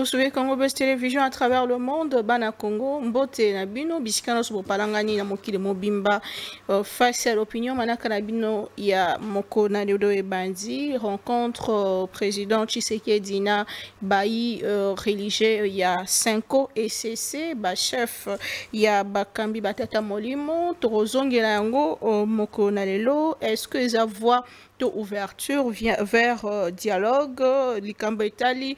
Vous suivez Congo Best Télévision à travers le monde, Bana Congo, Mbote Nabino, Bisikano Sobopalangani na Mokile Mobimba, face à l'opinion, Manaka Nabino, il y a Moko Nadodo et Bandi, rencontre président Tshisekedi na Bayi religieux, il y a Cinco et CC, chef, il y a Bakambi Batata Molimo, Torozongela Yango, Moko Nalelo, est-ce que les voix ouverture vers dialogue, l'Ikambo Italie,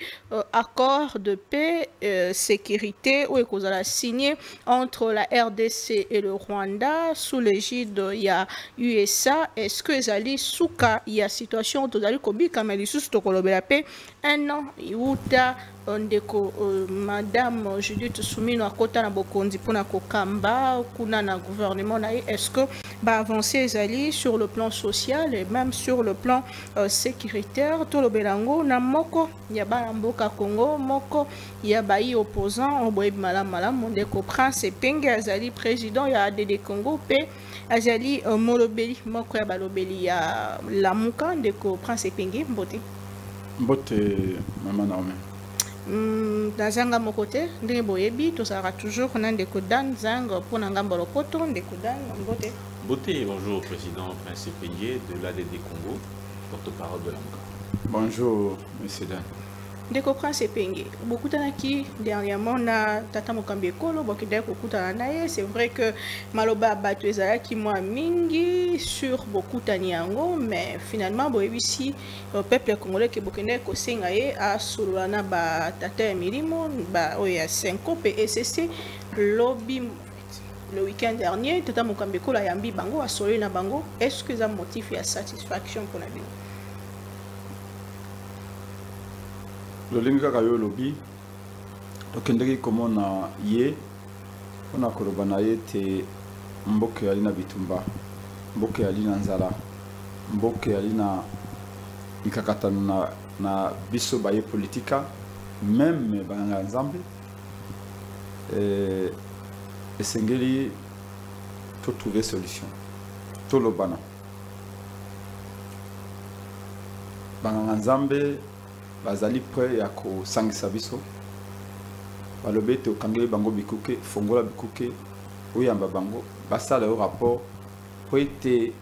accord de paix, sécurité, où il a signé entre la RDC et le Rwanda, sous l'égide il y a USA, est-ce que Zali Souka, il y a situation de Zali Kobi, comme elle est sous la paix, un an, Iuta, ndeko madame Judith Soumino akota na bokondi pona kokamba kuna na gouvernement na est-ce que va avancer Zali sur le plan social et même sur le plan sécuritaire tout le belango na moko ya ba mboka Congo moko ya bayi opposant oboy malam ndeko prince Penge Zali président ya ADD Congo pe Azali molobeli moko ya balobeli ya lamuka ndeko prince Penge mbote maman Naomi. Dans un gamme côté, des boyebi, tout ça toujours on a des codan zang pour un gamme lopoto, des codan beauté. Beauté, bonjour président Prince Penge de l'ADD Congo, porte-parole de l'AMCA. Bonjour monsieur Dan. Deko Prince Penge, beaucoup d'anaki dernièrement na tata mokambi ekolo boki deko kuta naye, c'est vrai que maloba batu ezala ki moi mingi sur beaucoup taniango, mais finalement boyebi si peuple congolais ke bokende ko sengaye a solana ba tata milimo ba oya 5 PSC lobby le week-end dernier tata mokambi ekolo yambi bango a solé na bango, est-ce que ça motif ya satisfaction pour la vie? Le linga kayo lobby okendeki komona ye ona kolobana ye te mboke yali na bitumba mboke yali na nzala mboke yali na mikakatano na biso baye politika même banganga nzambe esengeli to trouver solution to lobana banganga nzambe bazali prêt ya ko sangisa biso balobe te okangeli bango bikuke fongola bikuke oyamba bango basala au rapport po ete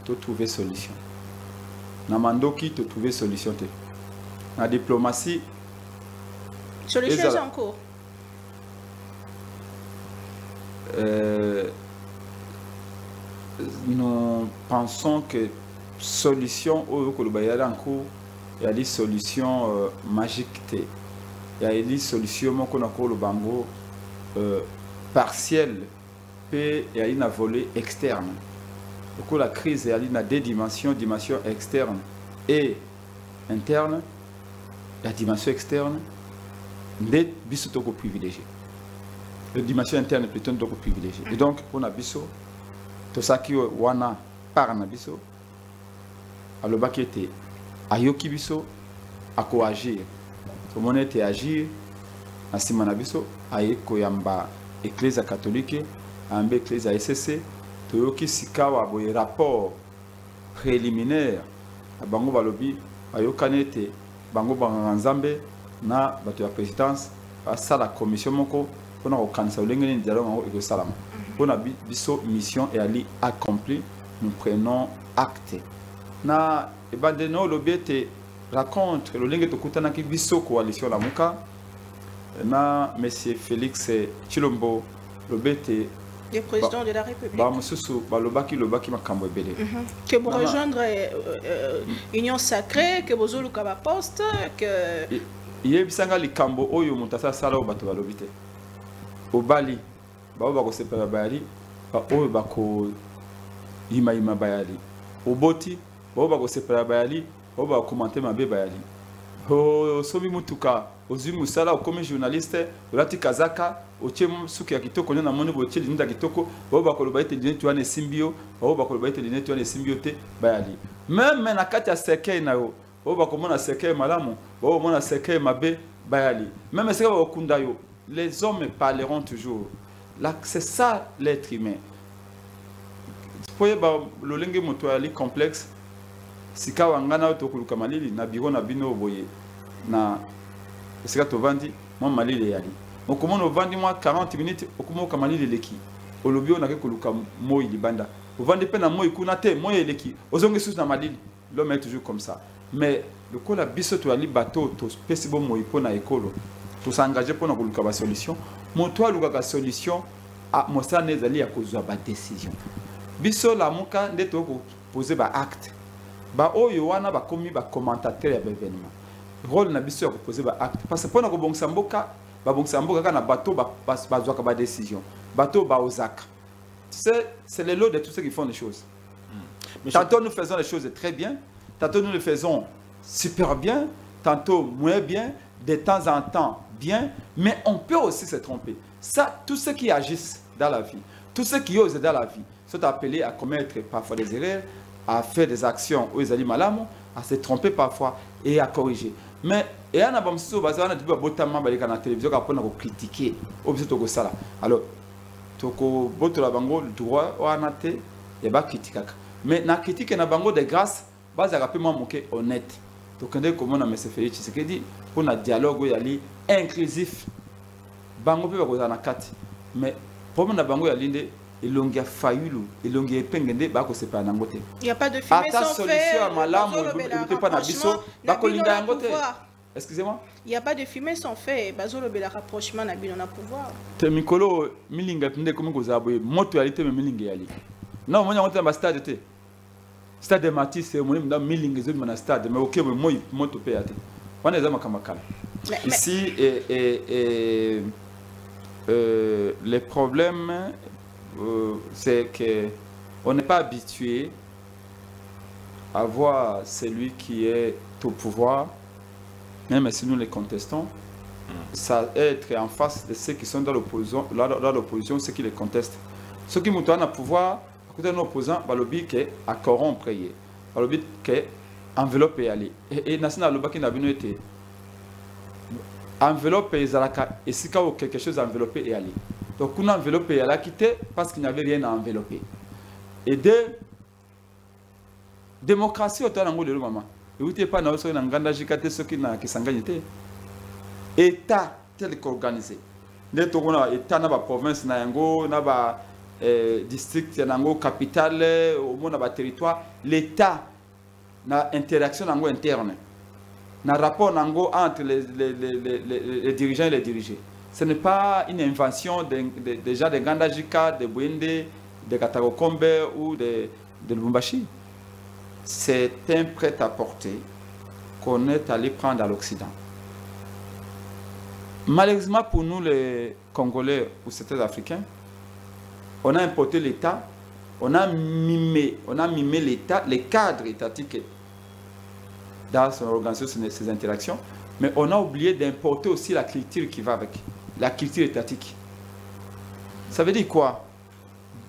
to trouver solution na mandoki to trouver solution te na diplomatie solution est en cours. Nous pensons que solution au kolobayala en cours. Il y a des solutions magiques. Il y a des solutions qu'on a le bango partielles. Et il y a une volée externe. Donc la crise, il y a deux dimensions, dimension externe et interne. La dimension externe, les biso toko privilégié. La dimension interne est plutôt toko privilégié. Et donc on a biso, tout ça qui wana par na biso, alors baki était ayoki biso ako agir to monete agir asima na biso ayeko yamba église catholique ambe église SSC to yoki sikawa boye rapport préliminaire bango balobi ayokanete bango banganga nzambe na bato ya présidence asala commission moko pona ko kanisa olengeni dialogue ngo eko salama pona biso mission et ali accompli nous prenons acte na ebandeno lobiete raconte le lingue tokutana ki biso coalition la muka na monsieur Félix Chilombo lobete le président de la République ba mususu balobaki makambo ebele que vous rejoindre union sacrée que vous zuluka ba poste que yebisanga likambo oyo mutasa sala bato balobite obali ba ko sepela bayali ba oyo bako ima bayali oboti boba ko sepela bayali boba commenter mabe bayali ho sobi mutuka ozimu sala comme journaliste olati kazaka oche suki ya kitoko na moni boche linda kitoko boba ko lobaite dine tuane simbio boba ko lobaite dine tuane simbio te bayali même na kati ya sekei na yo boba ko mona sekei malamu boba mona sekei mabe bayali même sekei ba okunda yo les hommes parleront toujours là c'est ça l'être humain poye ba lolenge moto ali complexe sika wangana to kuluka malili na biro na bino boye na sika to vandi moi Mali le yali. Donc comment on vend moi 40 minutes au comment on Mali le leki. Au lobby on a que koluka moi libanda. On vend des peines à moi ikunate moi leki. Ozongi sous na Mali. L'homme est toujours comme ça. Mais le coup la biso to ali bateau to spesibo moi ipona ekolo. To s'engager pour na koluka ba solution. Mon toi luka solution a mosa nezali ya kozwa ba décision. Biso la muka ndeto ko poser ba acte. Ba oyo wana ba komi ba commentateur ya événement. Rôle na biso ya ko poser ba acte parce que pona ko bongisa mboka ba bongisa mboka kana bateau ba zwaka ba décision. Bateau ba ozaka. Tu sais, c'est le lot de tous ceux qui font les choses. Tantôt nous faisons les choses très bien, tantôt nous les faisons super bien, tantôt moins bien, de temps en temps bien, mais on peut aussi se tromper. Ça, tous ceux qui agissent dans la vie, tous ceux qui osent dans la vie, sont appelés à commettre parfois des erreurs, à faire des actions où ils allaient malamo, à se tromper parfois et à corriger. Mais il y a des gens qui ont la télévision qui ont critiqué. Alors, toko boto la bango le droit wana te ya ba kritikaka mais na critique na bango de grâce baza rapidement moqué honnête donc ndé comment na monsieur Félix Tshisekedi pour na dialogue yali inclusif bango pe bakoza na kati mais problème na bango yali nde elongi ya fayulu elongi epengende ba ko sepana nango te il y a pas de fumée sans feu solution à malamu ebute pa na biso ba ko linga yango te. Excusez-moi. Il n'y a pas de fumée sans fait. Bazolo bela rapprochement na bino na pouvoir. Te mikolo milinga pinde comme gozaboye moto yali te me milinga yali. Non monya ngote na stade te. Stade de Matisse c'est moni mda milinga zo na stade mais OK moi moto pe yate. Wana ezama kamakala. Ici les problèmes c'est que on n'est pas habitué à voir celui qui est au pouvoir. Même si nous les contestons, ça être en face de ceux qui sont dans l'opposition, ceux qui les contestent. Ceux qui montent à pouvoir, à côté de nos opposants, le but est à corrompre, le but est enveloppe et aller. Et national le qui n'a pas été enveloppe et si quelque chose enveloppé et aller. Donc on a enveloppé et aller quitté parce qu'il n'y avait rien à envelopper. Et de démocratie au temps de maman. Et vous n'êtes pas dans le Nganda Jikate, ce qui n'a pas État tel qu'organisé. Nous avons État dans la province, dans la district, dans la capitale, au territoire. L'État n'a interaction interne. N'a rapport entre les dirigeants et les dirigés. Ce n'est pas une invention des gens de Nganda Jika, de Bouende, de Katagokombe ou de Lubumbashi. C'est un prêt-à-porter qu'on est allé prendre à l'Occident. Malheureusement pour nous les Congolais ou certains Africains, on a importé l'État, on a mimé l'État, les cadres étatiques dans son organisation, ses interactions, mais on a oublié d'importer aussi la culture qui va avec, la culture étatique. Ça veut dire quoi?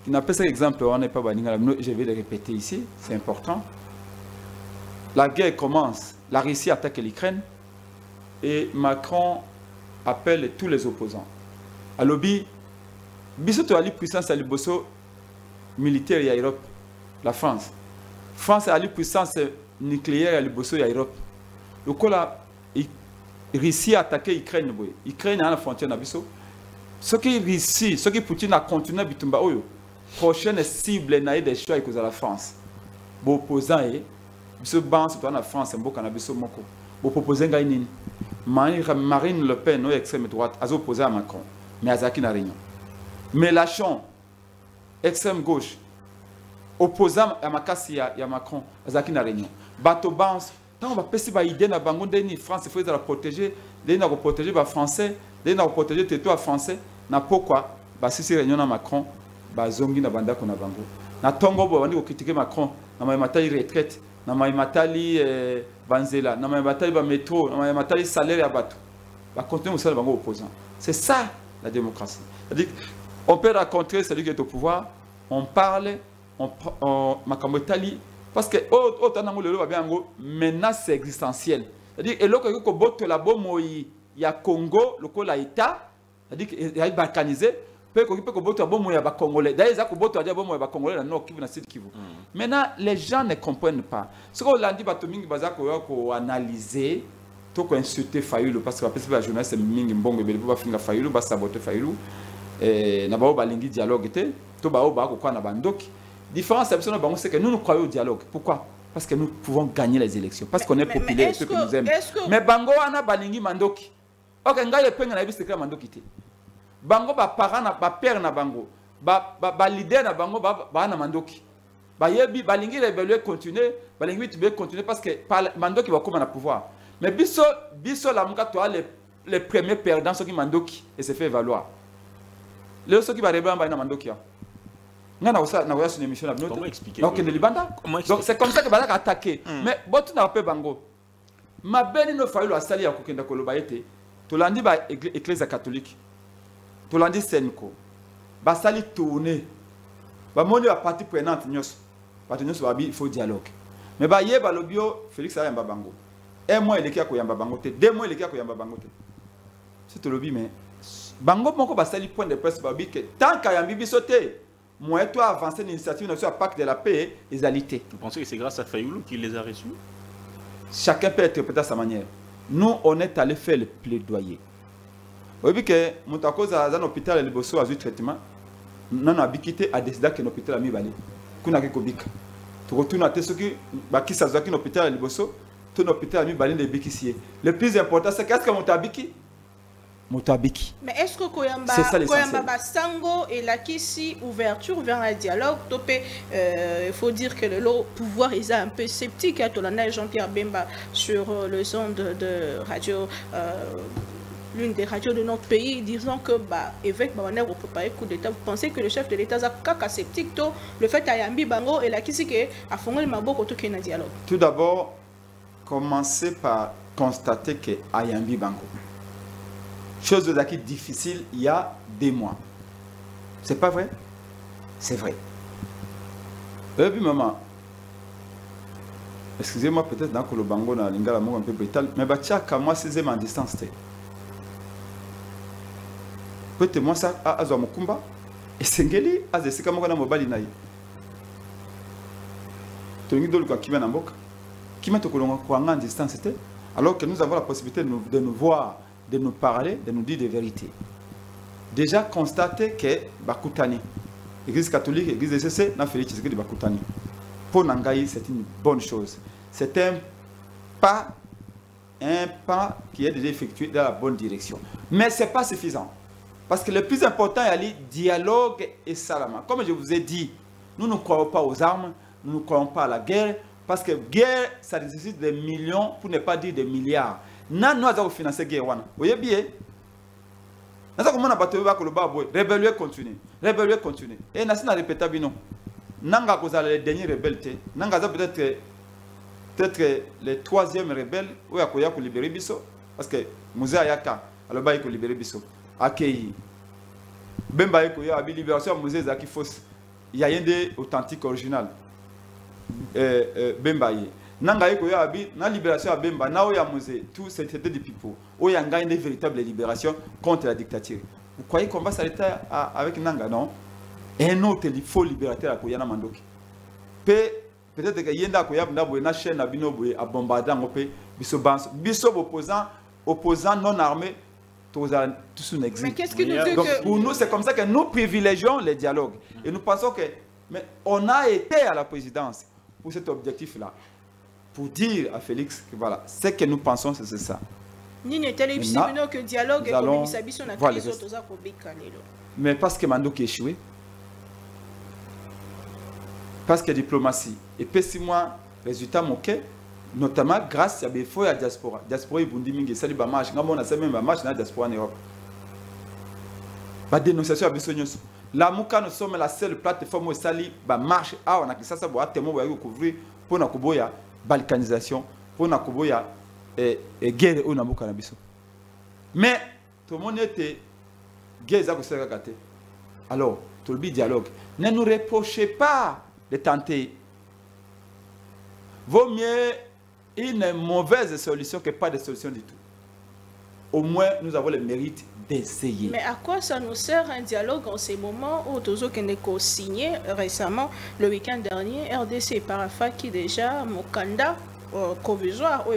On appelle ça exemple, on n'est pas baninga, je vais le répéter ici, c'est important. La guerre commence, la Russie attaque l'Ukraine et Macron appelle tous les opposants. À l'objet, bisoto ali puissance à l'Iboso militaire et à l'Europe, la France. France a la puissance nucléaire à l'Iboso et à l'Europe. Le coup là, Russie a attaqué l'Ukraine. L'Ukraine a la frontière d'Abisso. Ce qui Russie, ce qui Poutine a continué à bitumba oyo. Prochaine cible n'a des choix avec la France. Bon opposant est biso ban c'est la France et mboka na biso moko. Bon proposer ngai nini. Marine Le Pen ou extrême droite a opposé à Macron, mais Azaki na réunion. Mélenchon extrême gauche opposant à Makassi ya Macron, Azaki na réunion. Bato Bans tant on va passer ba idée na bango deni France il faut la protéger, deni na protéger ba français, deni na protéger territoire français na pourquoi ba si réunion na Macron ba zongi na banda ko na bango. Na tongo bo bandi ko critiquer Macron na ma matali retraite, na ma matali banzela, na ma matali ba métro, na ma matali salaire ya bato. Ba continuer au bango opposant. C'est ça la démocratie. C'est-à-dire on peut rencontrer celui qui est au pouvoir, on parle, on makamotali parce que autant nango lelo ba bien menace existentielle. C'est-à-dire et loko ko boto la bomo ya Congo, loko la État, c'est-à-dire qu'il est balkanisé. Maintenant, les gens ne comprennent pas. Ce qu'on a dit, analyser to ko insulter Fayulu parce que la journaliste mingi mbongo bele ba finga Fayulu ba saboter Fayulu na ba balingi dialogue te to ba ba ko na bandoki différence c'est que nous croyons au dialogue. Pourquoi? Parce que nous pouvons gagner les élections parce qu'on est populaire et que nous aime. Mais bango ana balingi mandoki. OK, ngaye penga na bisikra mandoki te. Bango ba parent na ba père na bango. Ba leader na bango ba na mandoki. Ba yebi balingi rebelle continuer, balingi tu continuer parce que mandoki va comme na pouvoir. Mais biso la muka toi les premiers perdants ceux qui mandoki et se fait valoir. Les ceux qui va rebelle ba na mandoki. Comment expliquer? Donc c'est comme ça que Balak a attaqué. Mais bon, tu n'as pas bango. Ma belle no Fayulu a sali à Kokenda Kolobaete. Tu l'as dit par l'Église catholique. Tu l'as dit Senko. Ba sali tourner. Ba moni a partie prenante nyos. Partie nyos ba il faut dialogue. Mais ba yeba lobio Félix a yamba bango. Un mois il est ko yamba bango te. 2 mois il est ko yamba bango te. C'est le lobby mais bango moko ba sali point de presse ba bi que tant qu'à yambi bisoté. Moi et toi avancer l'initiative sur le pacte de la paix et égalité. Vous pensez que c'est grâce à Fayulu qu'il les a reçus? Chacun peut interpréter à sa manière. Nous, on est allé faire le plaidoyer. Vous voyez que Moutako dans l'hôpital de Liboso a eu traitement. Nous avons quitté à décider que l'hôpital a mis balé. Kuna ke kobika. Tu retournes à Tesoki, qui s'azoue qui l'hôpital de Liboso, tout l'hôpital a mis balé de bikissier. Le plus important, c'est qu'est-ce que Moutabiki? Motabiki. Mais est-ce que Koyamba Sango et la Kissi ouverture vers un dialogue, il faut dire que le pouvoir est un peu sceptique. Jean-Pierre Bemba sur le son de radio, l'une des radios de notre pays, disant que évêque Bawaner va préparer coup d'État. Vous pensez que le chef de l'État est sceptique? Le fait Ayambi Bango et la Kissi a fondé le Mabo pour un dialogue. Tout d'abord, commencez par constater que Ayambi Bango. Chose difficile il y a 2 mois. C'est pas vrai? C'est vrai. Et puis maman, excusez-moi peut-être dans le bango na lingala mo un peu brutal, mais batia ka moi 6e en distance. Peut-être moi ça a zo mokumba et sengeli azesika mo na mobali na yi. Tongi dolu kwa kimena mboka. Kimena to kolonga kwa en distance te alors que nous avons la possibilité de nous voir, de nous parler, de nous dire des vérités. Déjà constater que Bakutani, l'Église catholique, l'Église ECC, n'a fait de Bakutani. Pour Nangaï, c'est une bonne chose. C'est un pas qui est déjà effectué dans la bonne direction. Mais ce n'est pas suffisant. Parce que le plus important est le dialogue et salama. Comme je vous ai dit, nous ne croyons pas aux armes, nous ne croyons pas à la guerre, parce que guerre, ça nécessite des millions, pour ne pas dire des milliards. Nous avons financé la guerre. Vous voyez bien? Nous avons battu le rébellion continue. Rébellion continue. Et nous avons répété, non. Nous avons les derniers rebelles. Nous avons peut-être le 3e rebelle où il y a libéré Bisso. Parce que Moussa Yaka, alors il faut libérer Bisso. Accueilli. Bemba il y a une libération Moussa Zaki Foss. Il y a un des authentiques original. Bemba nanga iko ya abi na libération à Bemba na oya Moussé tout c'était des pipeaux où il y a une véritable libération contre la dictature. Vous croyez qu'on va s'arrêter avec Nanga? Non. Un autre il faut libérateur à Koyana Mandoki. Peut-être que yenda koyab na boye na chaîne na bino boye a bombarder ngopé biso opposant non armé tous un exil. Mais qu'est-ce que nous dit que pour nous c'est comme ça que nous privilégions les dialogues et nous pensons que mais on a été à la présidence pour cet objectif là. Pour dire à Félix que voilà, ce que nous pensons, c'est ça. Que dialogue mais parce que Mandoki échoué, parce que diplomatie, et puis 6 mois, résultat moqué, notamment grâce à la diaspora. Diaspora, il bundi mingi, sali bamage, on a fait même bamage dans la diaspora en Europe. La dénonciation à Bissonios. Là, nous sommes la seule plateforme où sali bamage, on a que ça, pour couvrir pour nous couvrir. Balkanisation pour na koboya et guerre au nabuka na biso. Mais tout le monde était guerre za ko seka kate. Alors, tout le dialogue. Ne nous reprochez pas de tenter. Vaut mieux une mauvaise solution que pas de solution du tout. Au moins, nous avons le mérite d'essayer. Mais à quoi ça nous sert un dialogue en ces moments où Tozo Keneko signé récemment, le week-end dernier, RDC Parafa qui déjà Mokanda provisoire où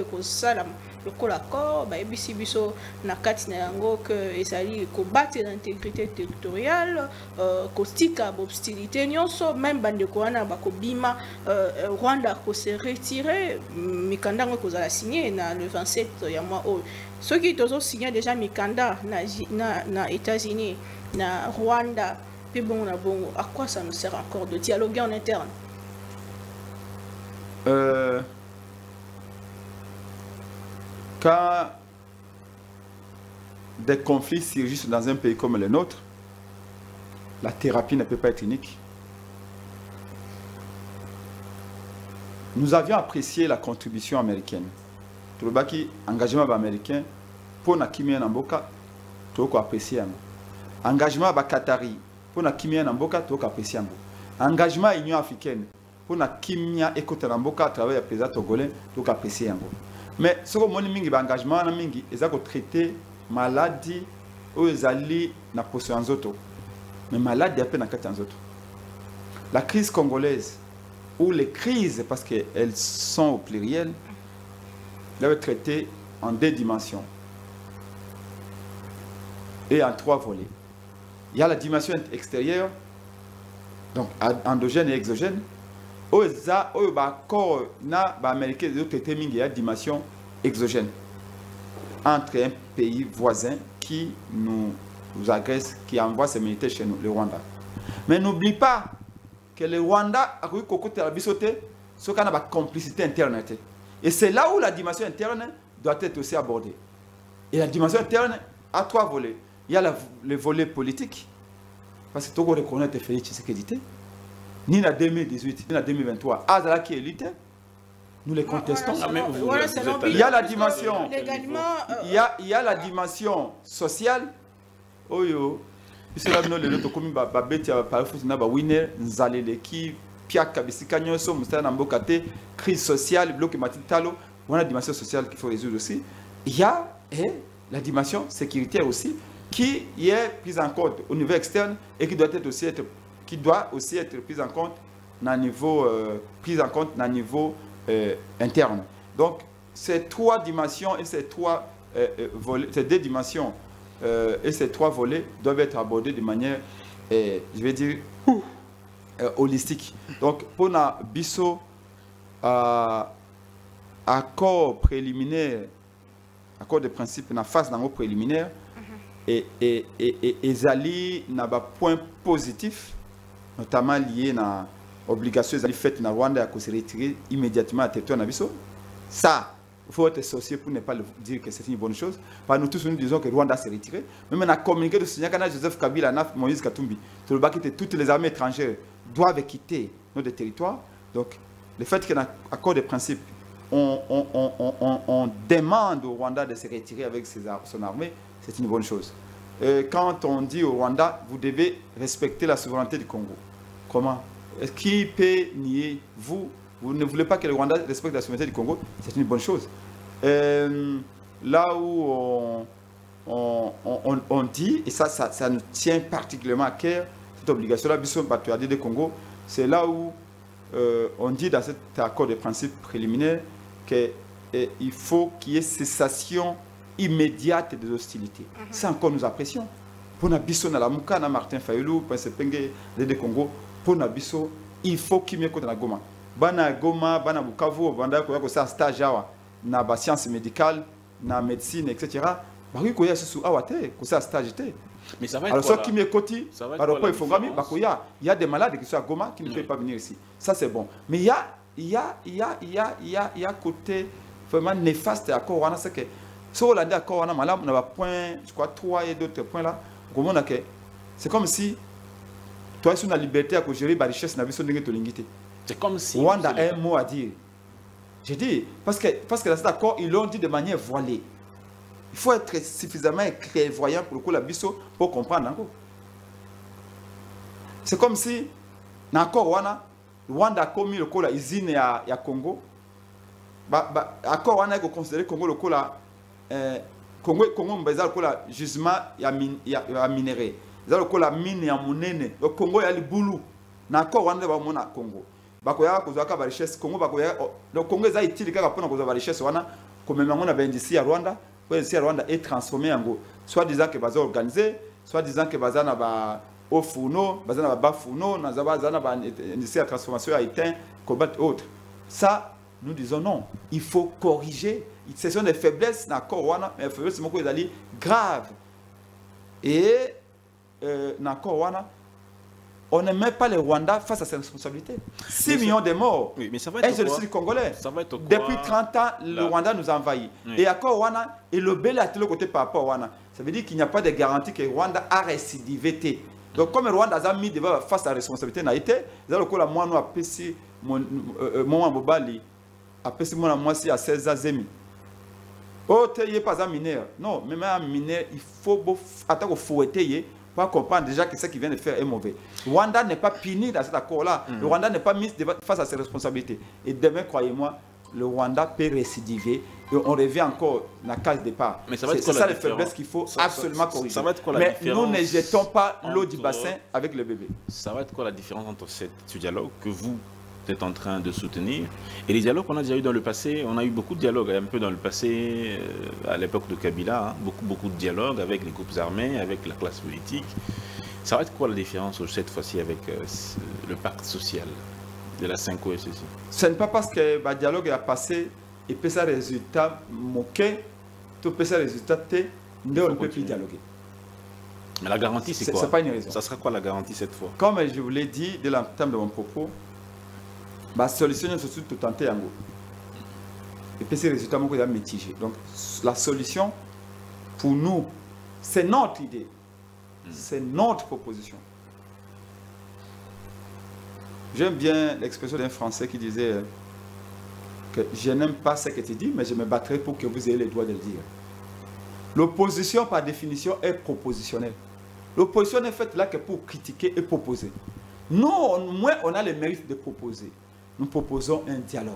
lokola accord bayebisi biso na kati na yango que ezali combattre l'intégrité territoriale kotika hostilité nyonso même bandeko wana bakobima Rwanda ko se retirer mikanda ngo kozala signé na le 27 ya mois oyo soki tozo signé déjà mikanda na États-Unis na Rwanda puis bon na bongo à quoi ça nous sert encore de dialoguer en interne? Quand des conflits surgissent dans un pays comme le nôtre, la thérapie ne peut pas être unique. Nous avions apprécié la contribution américaine. Tout le engagement américain pour na kimia namboka to ko apprécier. Engagement ba Qatari pour na kimia namboka to ko apprécier. Engagement Union africaine pour na kimia ekota namboka à travers le président togolais to ko apprécier. Mais ce que mon mingi ba engagement na mingi ezako traiter maladie ou ezali na poso nzoto. Mais maladie appelle na kati nzoto. La crise congolaise ou les crises, parce qu'elles sont au pluriel, elles sont traitées en 2 dimensions et en 3 volets. Il y a la dimension extérieure, donc endogène et exogène. Au corps américain, il y a la dimension exogène entre un pays voisin qui nous agresse, qui envoie ses militaires chez nous, le Rwanda. Mais n'oublie pas que le Rwanda a eu ce qu'on a la complicité interne. Et c'est là où la dimension interne doit être aussi abordée. Et la dimension interne a 3 volets. Il y a le volet politique, parce que tout le monde reconnaît que Félix Tshisekedi, ni en 2018, ni en 2023, Azala qui est élite, nous les contestons. Il y a la dimension, il y a la dimension sociale. Oh yo. Cela nous le tokomi ba beti ba foot na ba winner nzalele ki piaka bisika nyonso mustana na mbokate crise sociale bloc matitalo on a la dimension sociale qu'il faut résoudre aussi. Il y a la dimension sécuritaire aussi qui est prise en compte au niveau externe et qui doit aussi être prise en compte na niveau niveau interne. Donc ces 3 dimensions et ces 2 dimensions et ces 3 volets doivent être abordés de manière, je vais dire, holistique. Donc, pour na biso accord préliminaire, accord de principe, na phase dans préliminaire, et zali na ba point positif, notamment lié na obligation zali faite na Rwanda à se retirer immédiatement à territoire na biso. Ça, il faut être associé pour ne pas dire que c'est une bonne chose. Par nous tous, nous disons que Rwanda s'est retiré. Même on a communiqué de ce que Joseph Kabila, Moïse Katumbi, toutes les armées étrangères doivent quitter notre territoire. Donc, le fait qu'il y ait un accord de principe, on demande au Rwanda de se retirer avec son armée, c'est une bonne chose. Quand on dit au Rwanda, vous devez respecter la souveraineté du Congo. Comment? Qui peut nier vous ne voulez pas que le Rwanda respecte la souveraineté du Congo, c'est une bonne chose. Là où on dit, et ça nous tient particulièrement à cœur, cette obligation-là, du Congo, c'est là où on dit dans cet accord de principe préliminaire qu'il faut qu'il y ait cessation immédiate des hostilités. Ça encore nous apprécions. Pour Nabiso, Martin Fayulu, Prince Penge, de Congo, pour Nabiso, il faut qu'il y ait un Goma. Bana Goma, Bana Bukavu, Banda ko sa stage awa na ba science médicale, na médecine etc. Ba ko ya susu awate ko sa stage té. Mais ça va être alors ceux qui m'écoutent, alors quoi il faut gami ba ko il y a des malades qui sont à Goma qui ne peuvent pas venir ici. Ça c'est bon. Mais il y a côté vraiment néfaste à Corona, c'est que sur la d'accord on a malade on a point je crois 3 et d'autres points là. Comment on a que c'est comme si toi sur la liberté à gérer la richesse na biso ndenge to lingité. C'est comme si Rwanda a un mot à dire. J'ai dit, parce que dans cet accord, ils l'ont dit de manière voilée. Il faut être suffisamment clairvoyant pour le coup la biso pour comprendre encore. C'est comme si, dans l'accord Rwanda a commis le coup la usine à Congo. L'accord Rwanda est considéré Congo le coup la Congo mbeza le coup la gisement ya minéré. Le coup la mine ya munene. Le Congo ya le boulou. L'accord Rwanda va mona Congo. Bakoya kozaka ba richesse Congo bakoya donc Congo za itili kaka pona kozaka ba richesse wana comme on avait ici à Rwanda, ici à Rwanda est transformé en gros. Soit disant que Baza organisé, soit disant que Baza n'a pas au fourneau, Baza n'a pas bas fourneau, n'a pas ici à transformation a éteint, combat autre. Ça, nous disons non. Il faut corriger. Ce sont des faiblesses dans le Rwanda, mais les faiblesses sont graves. Et dans le Rwanda, on ne met pas le Rwanda face à ses responsabilités. 6 millions de morts. Oui, mais ça va être un génocide congolais. Ça va être Depuis 30 ans, le Rwanda nous a envahis. Oui. Et à quoi Rwanda et le bel à le côté par rapport au Rwanda. Ça veut dire qu'il n'y a pas de garantie que le Rwanda a récidivé. Donc, comme le Rwanda a mis face à la responsabilité, il y a le coup là, moi, nous avons apprécié mon Mobali, apprécié moi, si à 16 ans, Zemi. Oh, tu n'es pas un mineur. Non, même un mineur, il faut attendre au fouetter pour comprendre déjà que ce qu'il vient de faire est mauvais. Le Rwanda n'est pas puni dans cet accord-là. Le Rwanda n'est pas mis face à ses responsabilités. Et demain, croyez-moi, le Rwanda peut récidiver et on revient encore dans la case départ. C'est ça les faiblesses qu'il faut absolument corriger. Ça va être quoi la Mais différence nous ne jetons pas l'eau du bassin avec le bébé. Ça va être quoi la différence entre ce dialogue que vous êtes en train de soutenir et les dialogues qu'on a déjà eu dans le passé? On a eu beaucoup de dialogues un peu dans le passé, à l'époque de Kabila, hein, beaucoup de dialogues avec les groupes armés, avec la classe politique. Ça va être quoi la différence cette fois-ci avec le pacte social de la 5O et ceci? Ce n'est pas parce que le dialogue a passé et que ça résultat moqué, tout ça résultat on ne peut plus dialoguer. Mais la garantie, c'est quoi? C'est pas une raison. Ça sera quoi la garantie cette fois? Comme je vous l'ai dit dès l'entame de mon propos, la solution est surtout tout tenter en gros. Et puis ces résultats sont mitigés. Donc la solution, pour nous, c'est notre idée. C'est notre proposition. J'aime bien l'expression d'un Français qui disait que je n'aime pas ce que tu dis, mais je me battrai pour que vous ayez le droit de le dire. L'opposition, par définition, est propositionnelle. L'opposition n'est faite là que pour critiquer et proposer. Nous, au moins, on a le mérite de proposer. Nous proposons un dialogue.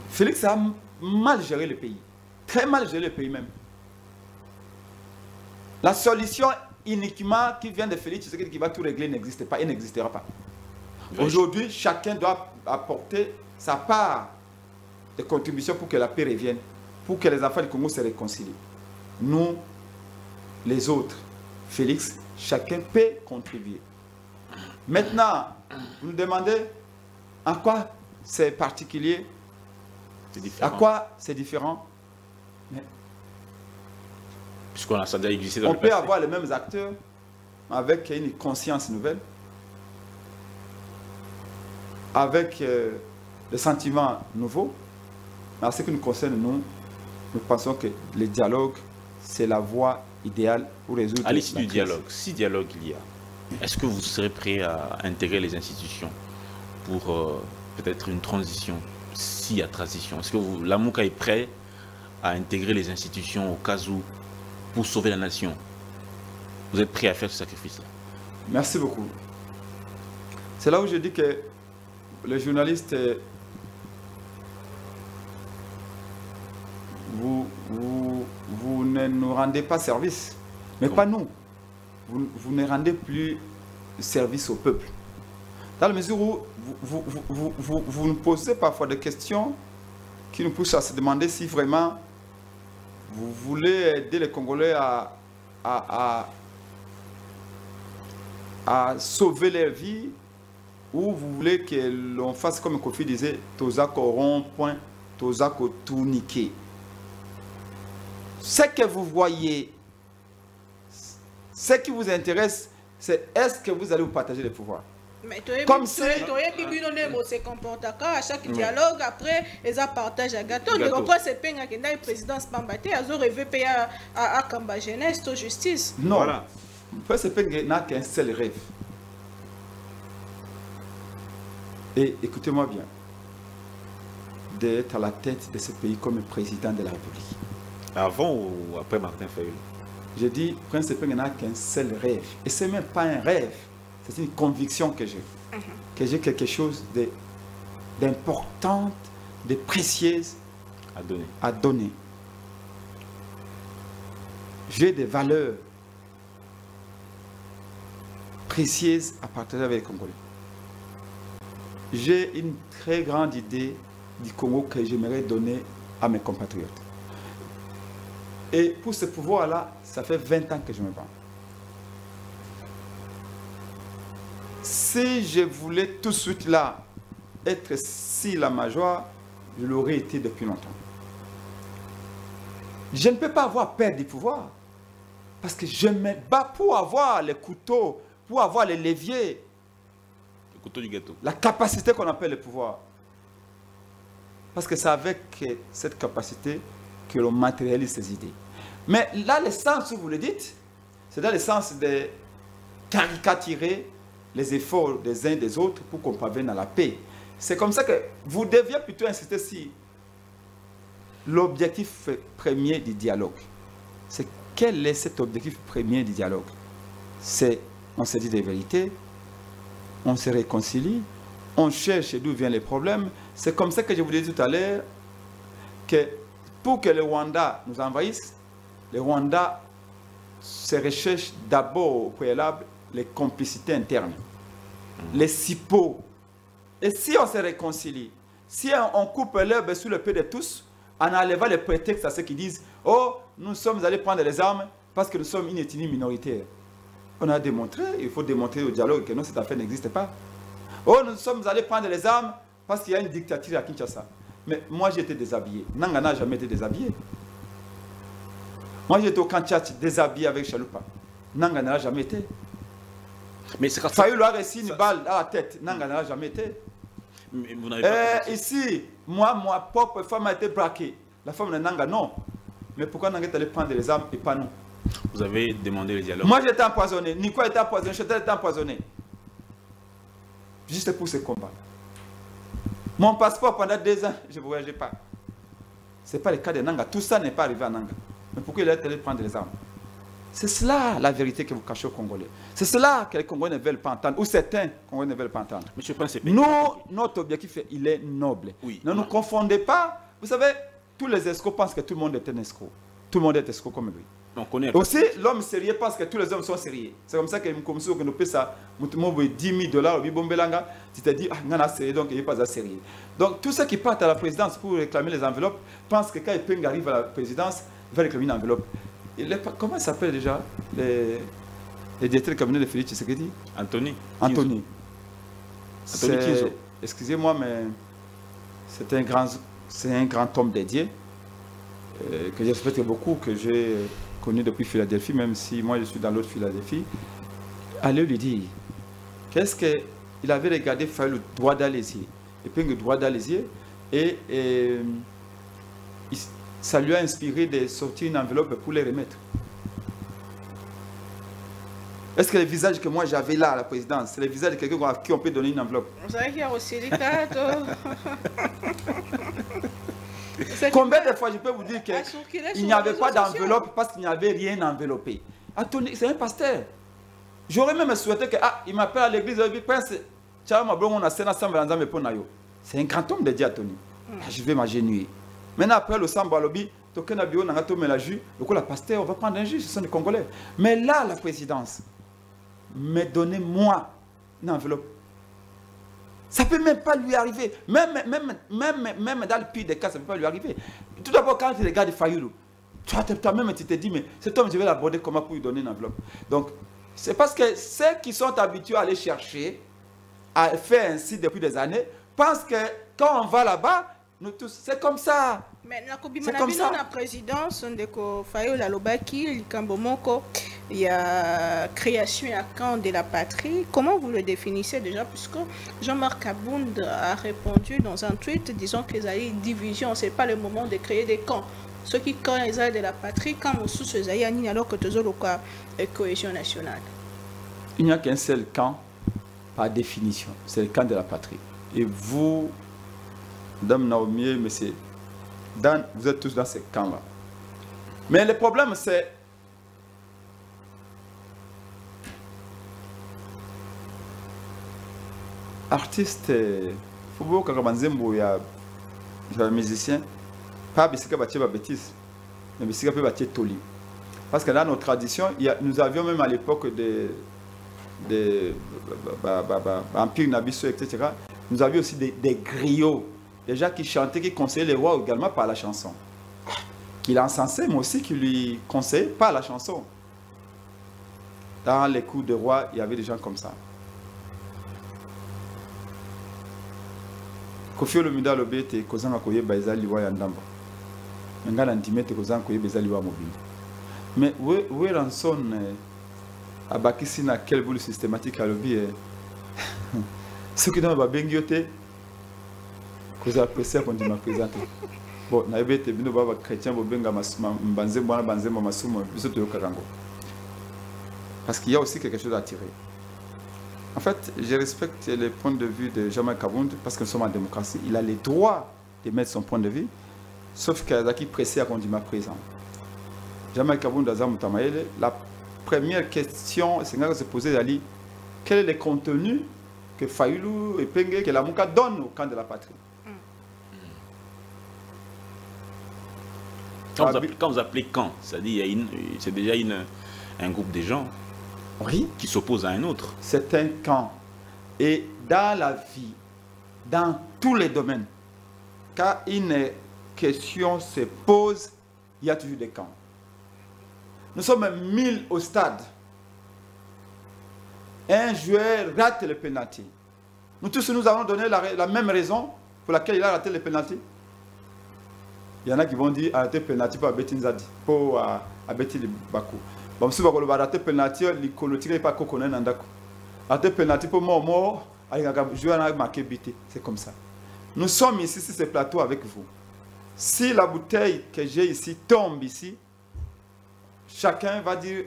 Félix a mal géré le pays. Très mal géré le pays même. La solution uniquement qui vient de Félix, c'est qui va tout régler, n'existe pas et n'existera pas. Aujourd'hui, chacun doit apporter sa part de contribution pour que la paix revienne, pour que les enfants du Congo se réconcilient. Nous, les autres, Félix, chacun peut contribuer. Maintenant, vous nous demandez en quoi c'est particulier, à quoi c'est différent. Puisqu'on a ça déjà existé dans on le peut passé. avoir les mêmes acteurs avec une conscience nouvelle, avec des sentiments nouveaux. Mais en ce qui nous concerne, nous pensons que le dialogue, c'est la voie idéale pour résoudre à l'issue la du crise. dialogue, si dialogue il y a, est-ce que vous serez prêt à intégrer les institutions pour peut-être une transition, s'il y a transition? Est-ce que l'AMUCA est prêt à intégrer les institutions au cas où, pour sauver la nation? Vous êtes prêt à faire ce sacrifice-là? Merci beaucoup. C'est là où je dis que les journalistes, vous ne nous rendez pas service, mais pas nous. Vous ne rendez plus service au peuple. Dans la mesure où vous nous posez parfois des questions qui nous poussent à se demander si vraiment vous voulez aider les Congolais à sauver leur vie, ou vous voulez que l'on fasse comme Kofi disait, Tozako rond-point, Tozako tout niqué. Ce que vous voyez, ce qui vous intéresse, c'est est-ce que vous allez vous partager le pouvoir. Mais comme si... se comporte à chaque dialogue, après, ils partagent un gâteau. Le repas, c'est peine qui n'a présidence Pambaté, ils ont rêvé payer à Kamba Jeunesse, à justice. Non, voilà. C'est peine n'a qu'un seul rêve. Et écoutez-moi bien, d'être à la tête de ce pays comme président de la République. Avant ou après Martin Fayulu? Je dis, Prince Epeng n'a qu'un seul rêve. Et ce n'est même pas un rêve, c'est une conviction que j'ai. Que j'ai quelque chose d'important, de précieux à donner. J'ai des valeurs précieuses à partager avec les Congolais. J'ai une très grande idée du Congo que j'aimerais donner à mes compatriotes. Et pour ce pouvoir-là, ça fait 20 ans que je me bats. Si je voulais tout de suite là être si la major, je l'aurais été depuis longtemps. Je ne peux pas avoir peur du pouvoir. Parce que je me bats pour avoir les couteaux, pour avoir les leviers. Le couteau du gâteau. La capacité qu'on appelle le pouvoir. Parce que c'est avec cette capacité que l'on matérialise ses idées. Mais là, le sens où vous le dites, c'est dans le sens de caricaturer les efforts des uns et des autres pour qu'on parvienne à la paix. C'est comme ça que vous deviez plutôt insister sur l'objectif premier du dialogue. C'est quel est cet objectif premier du dialogue? C'est on se dit des vérités, on se réconcilie, on cherche d'où viennent les problèmes. C'est comme ça que je vous disais tout à l'heure que pour que le Rwanda nous envahisse, le Rwanda se recherche d'abord au préalable les complicités internes, les SIPO. Et si on se réconcilie, si on coupe l'herbe sous le pied de tous, en enlevant les prétextes à ceux qui disent « Oh, nous sommes allés prendre les armes parce que nous sommes une ethnie minoritaire. » On a démontré, il faut démontrer au dialogue que non, cette affaire n'existe pas. « Oh, nous sommes allés prendre les armes parce qu'il y a une dictature à Kinshasa. » Mais moi, j'étais déshabillé. Nanga n'a jamais été déshabillé. Moi, j'étais au Kanchach déshabillé avec Chalupa. Nanga n'a jamais été. Mais c'est Fayou lui a reçu une balle à la tête. Nanga n'a jamais été. Mais vous n'avez pas ici, moi, ma propre femme a été braquée. La femme de Nanga, non. Mais pourquoi Nanga est allé prendre les armes et pas nous? Vous avez demandé le dialogue. Moi, j'étais empoisonné. Nico était empoisonné. J'étais empoisonné. Juste pour ce combat. Mon passeport, pendant 2 ans, je ne voyageais pas. Ce n'est pas le cas de Nanga. Tout ça n'est pas arrivé à Nanga. Mais pourquoi il est allé prendre les armes? C'est cela la vérité que vous cachez aux Congolais. C'est cela que les Congolais ne veulent pas entendre, ou certains Congolais ne veulent pas entendre. Monsieur Prince, nous, notre objectif, il est noble. Oui, ne nous confondez pas. Vous savez, tous les escrocs pensent que tout le monde est un escroc. Tout le monde est escroc comme lui. On connaît. Aussi, l'homme sérieux pense que tous les hommes sont sérieux. C'est comme ça que nous commençons à nous payer ça. Nous avons 10 000 $, tu te dis, ah, on a sérieux, donc il n'est pas sérieux. Donc, tous ceux qui partent à la présidence pour réclamer les enveloppes pensent que quand Peng arrive à la présidence, il va réclamer une enveloppe. Comment il s'appelle déjà le directeur du cabinet de Félix Tshisekedi? Anthony. Anthony Kinzo. Excusez-moi, mais c'est un grand homme dédié que je respecte beaucoup, que j'ai connu depuis Philadelphie, même si moi je suis dans l'autre Philadelphie. Allez lui dire, qu'est-ce qu'il avait regardé faire le droit dans les yeux, et puis le droit dans les yeux, et ça lui a inspiré de sortir une enveloppe pour les remettre. Est-ce que le visage que moi j'avais là à la présidence, c'est le visage de quelqu'un à qui on peut donner une enveloppe? Vous savez qu'il y a aussi des cas Combien de fois je peux vous dire qu'il n'y avait pas d'enveloppe parce qu'il n'y avait rien enveloppé? Anthony, c'est un pasteur. J'aurais même souhaité que, il m'appelle à l'église, c'est un grand homme de Dieu, Anthony. Je vais m'agenouiller. Maintenant, après le Samba Lobby, le pasteur, on va prendre un juge, ce sont des Congolais. Mais là, la présidence, mais donnez-moi une enveloppe. Ça ne peut même pas lui arriver. Même dans le pire des cas, ça ne peut pas lui arriver. Tout d'abord, quand tu regardes Fayoulou, toi-même, tu te dis, mais cet homme, je vais l'aborder comment pour lui donner une enveloppe. Donc, c'est parce que ceux qui sont habitués à aller chercher, à faire ainsi depuis des années, pensent que quand on va là-bas, nous tous, c'est comme ça. Mais c'est comme ça. La présidence de Fayoulou Alobaki, Likambomoko, il y a création à camp de la patrie. Comment vous le définissez déjà? Puisque Jean-Marc Abound a répondu dans un tweet disant que les divisions, ce n'est pas le moment de créer des camps. Ceux qui quand les de la patrie, quand on sous ces aïe, alors que tu as cohésion nationale. Il n'y a qu'un seul camp par définition, c'est le camp de la patrie. Et vous, Madame Naomi, monsieur, vous êtes tous dans ce camp-là. Mais le problème, c'est artiste, football, Kakabanzembo, il y a un musicien, pas Bissika Batia Bêtise, mais Bissika Batia Toli. Parce que dans nos traditions, nous avions même à l'époque de Empire Nabiso, etc., nous avions aussi des griots des gens qui chantaient, qui conseillaient les rois également par la chanson. Qu'il encensait, mais aussi qui lui conseillait par la chanson. Dans les coups de roi, il y avait des gens comme ça. Kofi Olomide lobete kozanga koyeba ezali wa ya ndamba. Ngana ntimete kozanga koyeba ezali wa mobile. Mais où est ranson abakisi na quel boule systématique à lobby ce qui dans ba bengiote koza pressé qu'on dit ma présente. Bon, na ebete bino baba chrétien bo benga masuma mbanze mwana banze masumo biso to yokarango. Parce qu'il y a aussi quelque chose à tirer. En fait, je respecte les points de vue de Jean-Marc Kabound parce que nous sommes en démocratie. Il a le droit de mettre son point de vue, sauf qu'il y a qui pressé à conduire ma présence. Jean-Marc Kabound Azamutamaele, la première question, c'est que se poser d'Ali, quel est le contenu que Fayoulou et Pengue, que la Mouka donne au camp de la patrie? Quand vous appelez camp, c'est-à-dire c'est déjà un groupe de gens. Oui. Qui s'oppose à un autre. C'est un camp. Et dans la vie, dans tous les domaines, quand une question se pose, il y a toujours des camps. Nous sommes 1000 au stade. Un joueur rate le penalty. Nous tous, nous avons donné la même raison pour laquelle il a raté le penalty. Il y en a qui vont dire arrêter le penalty pour Abetin Zadi, pour Abetin Bakou. Bon, si vous avez raté le penalty, il ne pas qu'on ait un d'accord. Raté le penalty pour moi, jouer à marquer bité. C'est comme ça. Nous sommes ici sur ce plateau avec vous. Si la bouteille que j'ai ici tombe ici, chacun va dire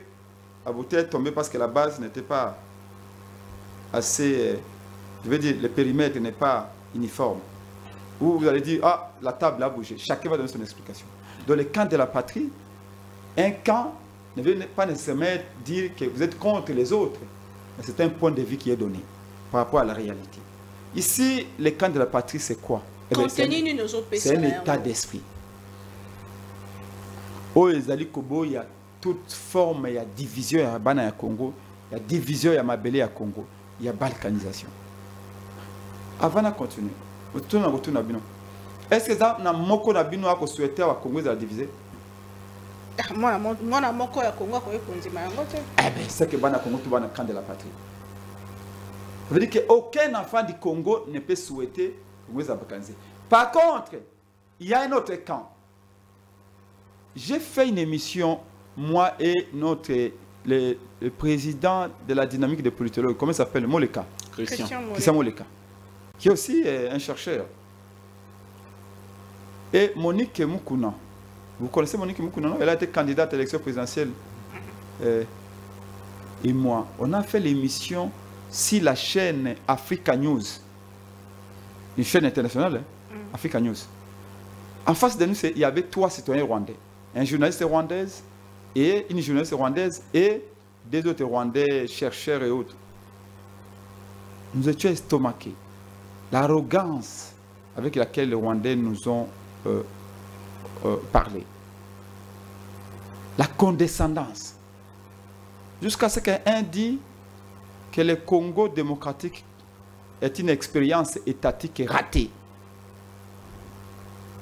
la bouteille est tombée parce que la base n'était pas assez, je veux dire, le périmètre n'est pas uniforme. Ou vous allez dire, ah, la table a bougé. Chacun va donner son explication. Dans le camp de la patrie, un camp ne veut pas nécessairement dire que vous êtes contre les autres, mais c'est un point de vue qui est donné par rapport à la réalité. Ici, le camp de la patrie, c'est quoi? C'est un état d'esprit. Au Ezali Kobo, il y a toute forme, il y a division, il y a Bana Congo, il y a division, il y a Mabélé à Congo, il y a balkanisation. Avant de continuer, est-ce que ça n'a moko na bino a souhaité à Congo de la diviser? Moi, na moko ya Congo ko ekonzima yango te. Eh bien, c'est que Bana Congo tout bana camp de la patrie. Ça veut dire qu'aucun enfant du Congo ne peut souhaiter Congo de balkaniser. Par contre, il y a un autre camp. J'ai fait une émission, moi et le président de la dynamique des politologues, comment il s'appelle? Moleka. Christian Moleka. Qui est aussi un chercheur. Et Monique Mukuna. Vous connaissez Monique Mukuna, non? Elle a été candidate à l'élection présidentielle. Et moi, on a fait l'émission sur la chaîne Africa News. Une chaîne internationale, Africa News. En face de nous, il y avait 3 citoyens rwandais. Un journaliste rwandaise et une journaliste rwandaise et des autres rwandais, chercheurs et autres. Nous étions estomaqués. L'arrogance avec laquelle les Rwandais nous ont parlé. La condescendance. Jusqu'à ce qu'un dit que le Congo démocratique est une expérience étatique ratée.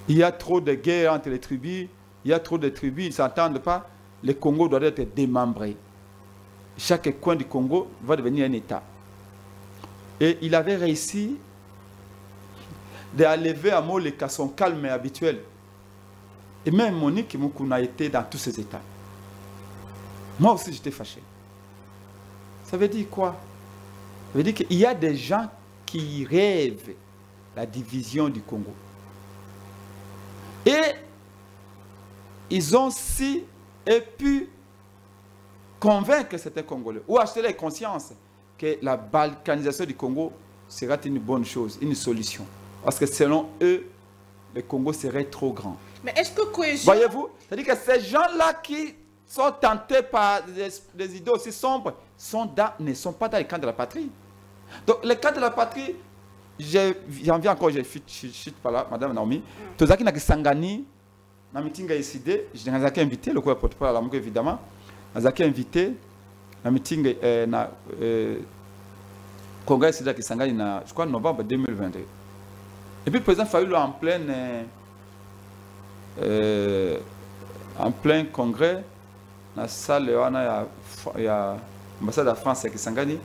Il y a trop de guerres entre les tribus, il y a trop de tribus, ils ne s'entendent pas. Le Congo doit être démembré. Chaque coin du Congo va devenir un État. Et il avait réussi d'élever à Moleka son calme habituel. Et même Monique Mukuna était dans tous ces états. Moi aussi, j'étais fâché. Ça veut dire quoi? Ça veut dire qu'il y a des gens qui rêvent la division du Congo. Et ils ont aussi pu convaincre certains Congolais ou acheter la conscience que la balkanisation du Congo sera une bonne chose, une solution. Parce que selon eux, le Congo serait trop grand. Mais est-ce que cohésion... Voyez-vous, c'est-à-dire que ces gens-là qui sont tentés par des idées aussi sombres ne sont pas dans le camp de la patrie. Donc, le camp de la patrie, j'en viens encore, je chute par là, Madame Naomi. Tozaki na Kisangani, na meeting a décidé, je n'ai pas invité, le coup porte-parole à la Mougue évidemment, Nazaki invité, na meeting na congrès de Kisangani, je crois, novembre 2022. Et puis le président Fayulu en plein congrès, dans la salle, il y a l'ambassade de France qui s'engage,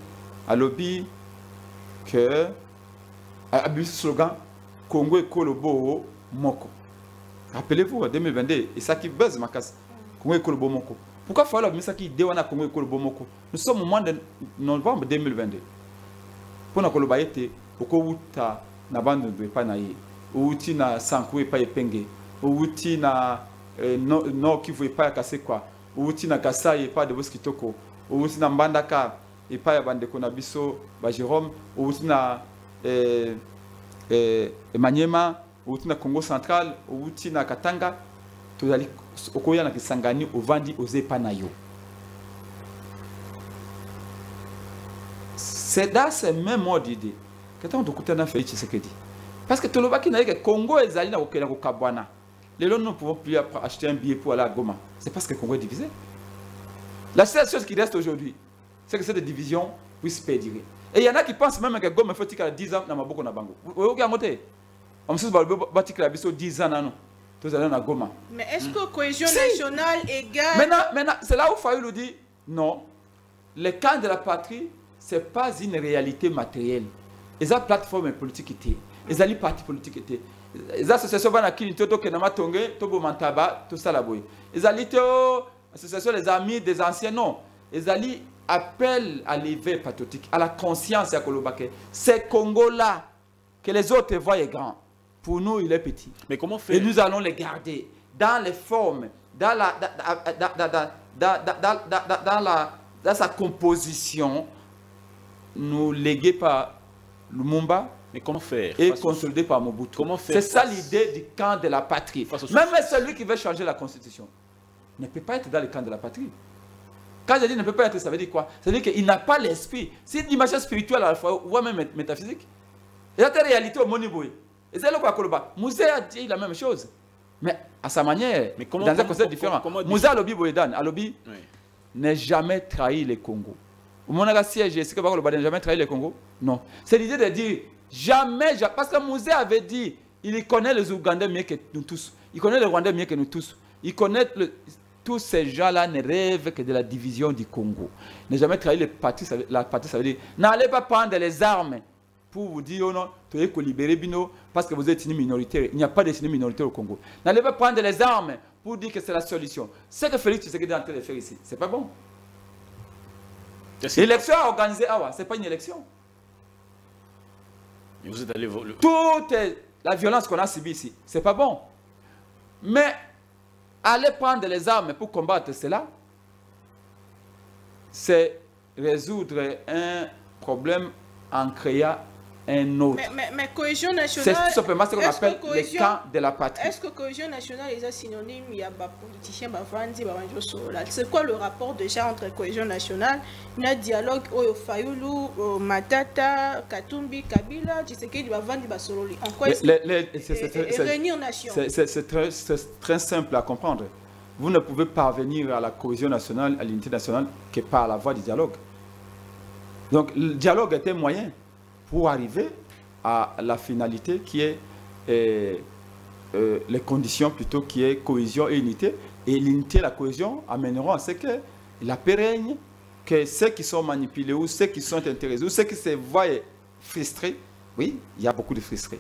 à lobby que, à le slogan, Congo et Kolobo Moko. Rappelez-vous, en 2022, et ça qui buzz ma casse, Congo et Kolobo Moko. Pourquoi Fayulu a mis ça qui déwana Congo et Kolobo Moko? Nous sommes au mois de novembre 2022. Pour nous Kolobayete, pourquoi vous ta na bande de panaï, ou tu na sankou et pas épengé, ou tu na non qui veut pas casser quoi, ou tu na kasa et pas de boskitoko, ou tu na mbandaka et pas bande konabiso ba Jérôme, ou tu na Maniema, ou tu na Congo central, ou tu na Katanga, tu allais okoya na kisangani au vandi oze panayo. C'est dans ce même mode d'idée. Quand on écoute un fait Tshisekedi. Parce que tout le monde qui n'a que Congo et Zali na okela ko kabwana. Les gens ne pouvons plus acheter un billet pour aller à Goma. C'est parce que le Congo est divisé. La seule chose qui reste aujourd'hui, c'est que cette division puisse perdurer. Et il y en a qui pensent même que Goma faut qu'il y ait 10 ans dans Maboko na Bango. Vous voyez où est-ce on se bat qu'il y a 10 ans non. Tous allons à Goma. Mais est-ce que cohésion nationale égale Maintenant, c'est là où Fayulu dit non. Le camp de la patrie, ce n'est pas une réalité matérielle. Les plateformes politiques étaient, les partis politiques étaient, les associations qui étaient tout ça là. Les associations des amis des anciens, non. Les appellent à l'éveil patriotique, à la conscience à Kolobake. C'est Congo-là que les autres voient grand. Pour nous, il est petit. Mais comment faire? Et nous allons les garder dans les formes, dans sa composition, nous légués par Lumumba. Mais comment faire? Et consolidé par Mobutu. C'est ça l'idée du camp de la patrie. Même celui qui veut changer la constitution ne peut pas être dans le camp de la patrie. Quand je dis ne peut pas être, ça veut dire quoi? Ça veut dire qu'il n'a pas l'esprit. C'est une dimension spirituelle à la fois, ou même métaphysique. Et c'est une réalité au Moniboui. Et c'est là quoi Koloba. Mouzé a dit la même chose. Mais à sa manière, mais dans un concept différent. Mouzé Alobi Boyedan, Alobi n'a jamais trahi le Congo. Au moment où il siège, est-ce que Koloba n'a jamais trahi le Congo? Non. C'est l'idée de dire jamais, parce que Mouzé avait dit, il connaît les Ougandais mieux que nous tous. Il connaît les Rwandais mieux que nous tous. Il connaît tous ces gens-là ne rêvent que de la division du Congo. Ne jamais trahi la patrie, ça veut dire n'allez pas prendre les armes pour vous dire, oh non, tu es libéré Bino parce que vous êtes une minorité. Il n'y a pas d'ethnie minoritaire au Congo. N'allez pas prendre les armes pour dire que c'est la solution. Ce que Félix Tshisekedi est en train de faire ici, c'est pas bon. L'élection organisée, ce n'est pas une élection. Et vous êtes allé toute la violence qu'on a subie ici, c'est pas bon. Mais aller prendre les armes pour combattre cela, c'est résoudre un problème en créant un autre. Mais cohésion nationale, c'est tout simplement ce qu'on appelle le camp de la patrie. Est-ce que cohésion nationale est synonyme? Il y a des politiciens, c'est quoi le rapport déjà entre cohésion nationale, il y a un dialogue au Fayulu, Matata, Katumbi, Kabila, Tshisekedi, Bavandi, Basololi. En quoi est-ce réunir nation? C'est très simple à comprendre. Vous ne pouvez parvenir à la cohésion nationale, à l'unité nationale, que par la voie du dialogue. Donc le dialogue est un moyen pour arriver à la finalité qui est les conditions plutôt qui est cohésion et unité. Et l'unité et la cohésion amèneront à ce que la paix règne, que ceux qui sont manipulés ou ceux qui sont intéressés ou ceux qui se voient frustrés, oui, il y a beaucoup de frustrés.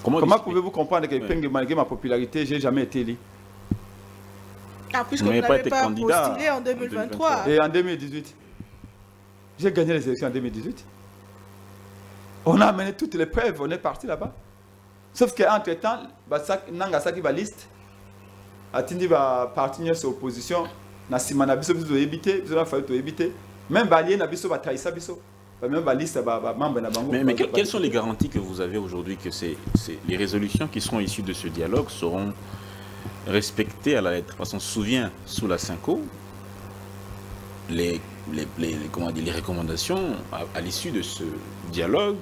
Comment pouvez-vous comprendre que malgré ma popularité, je n'ai jamais été élu? Puisque vous n'avez pas postulé en 2023. Et en 2018. J'ai gagné les élections en 2018. On a amené toutes les preuves, on est parti là-bas. Sauf qu'entre-temps, Nangasaki va liste. Atindi va partir sur l'opposition. Nasimana biso biso éviter, biso va falloir éviter. Même Balien na biso va trahir biso. Même la liste va membre na bango. Mais quelles sont les garanties que vous avez aujourd'hui que les résolutions qui seront issues de ce dialogue seront respectées à la lettre? Parce qu'on se souvient, sous la Cinco, les recommandations à l'issue de ce dialogue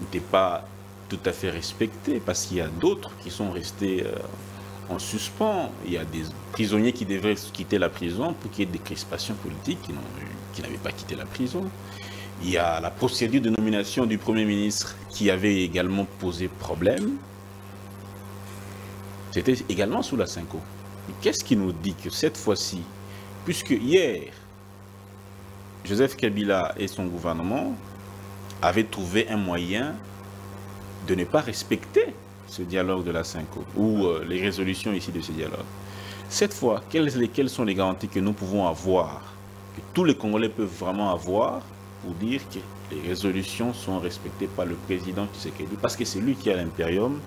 n'étaient pas tout à fait respectées parce qu'il y a d'autres qui sont restés en suspens. Il y a des prisonniers qui devraient quitter la prison pour qu'il y ait des crispations politiques qui n'avaient pas quitté la prison. Il y a la procédure de nomination du Premier ministre qui avait également posé problème. C'était également sous la Cinco. Qu'est-ce qui nous dit que cette fois-ci, puisque hier, Joseph Kabila et son gouvernement avaient trouvé un moyen de ne pas respecter ce dialogue de la Cinco ou les résolutions ici de ce dialogue. Cette fois, quelles sont les garanties que nous pouvons avoir, que tous les Congolais peuvent vraiment avoir pour dire que les résolutions sont respectées par le président Tshisekedi, parce que c'est lui qui a l'impérium,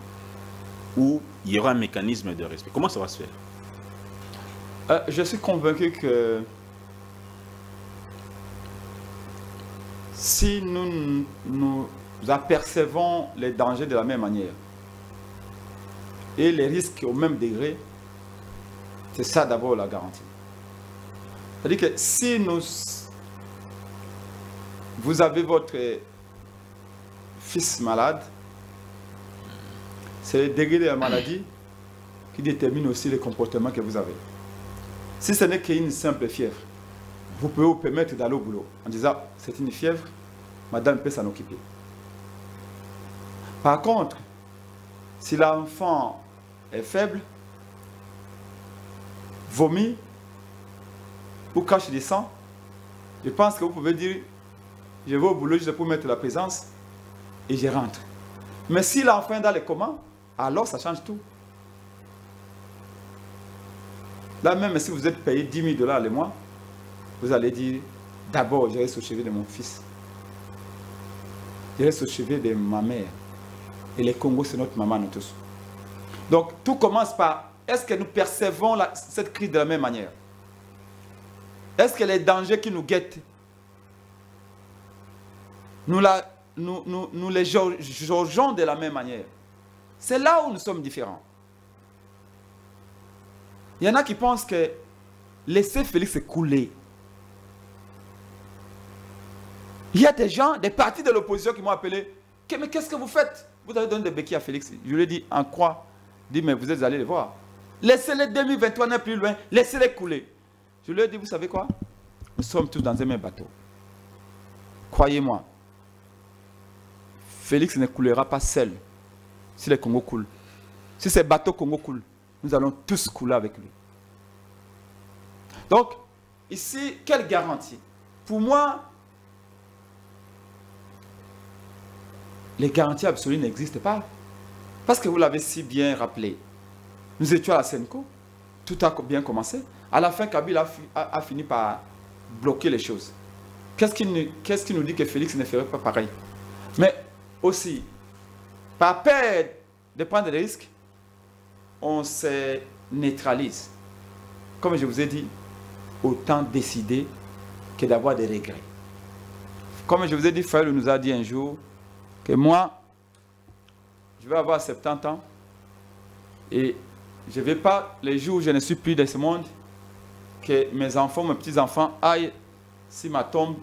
où il y aura un mécanisme de respect. Comment ça va se faire? Je suis convaincu que si nous apercevons les dangers de la même manière et les risques au même degré, c'est ça d'abord la garantie. C'est-à-dire que si vous avez votre fils malade, c'est le degré de la maladie qui détermine aussi le comportement que vous avez. Si ce n'est qu'une simple fièvre, vous pouvez vous permettre d'aller au boulot en disant c'est une fièvre, madame peut s'en occuper. Par contre, si l'enfant est faible, vomit ou cache du sang, je pense que vous pouvez dire je vais au boulot juste pour mettre la présence et je rentre. Mais si l'enfant est dans le coma, alors ça change tout. Là même si vous êtes payé 10 000 $ le mois, vous allez dire d'abord je reste au chevet de mon fils. Je reste au chevet de ma mère. Et le Congo c'est notre maman nous tous. Donc tout commence par est-ce que nous percevons cette crise de la même manière? Est-ce que les dangers qui nous guettent, nous les jaugeons de la même manière? C'est là où nous sommes différents. Il y en a qui pensent que laisser Félix couler. Il y a des gens, des partis de l'opposition qui m'ont appelé. Mais qu'est-ce que vous faites? Vous avez donné des béquilles à Félix. Je lui ai dit en quoi? Dit mais vous êtes allés les voir. Laissez-les 2023 n'est plus loin. Laissez-les couler. Je lui ai dit vous savez quoi? Nous sommes tous dans un même bateau. Croyez-moi. Félix ne coulera pas seul si le Congo coule. Si ce bateau Congo coule, nous allons tous couler avec lui. Donc, ici, quelle garantie? Pour moi, les garanties absolues n'existent pas. Parce que vous l'avez si bien rappelé. Nous étions à la Senco, tout a bien commencé. À la fin, Kabila a fini par bloquer les choses. Qu'est-ce qui nous dit que Félix ne ferait pas pareil? Mais aussi, par peur de prendre des risques, on se neutralise. Comme je vous ai dit, autant décider que d'avoir des regrets. Comme je vous ai dit, Faël nous a dit un jour que moi, je vais avoir 70 ans et je ne vais pas, les jours où je ne suis plus dans ce monde, que mes enfants, mes petits-enfants aillent, si ma tombe,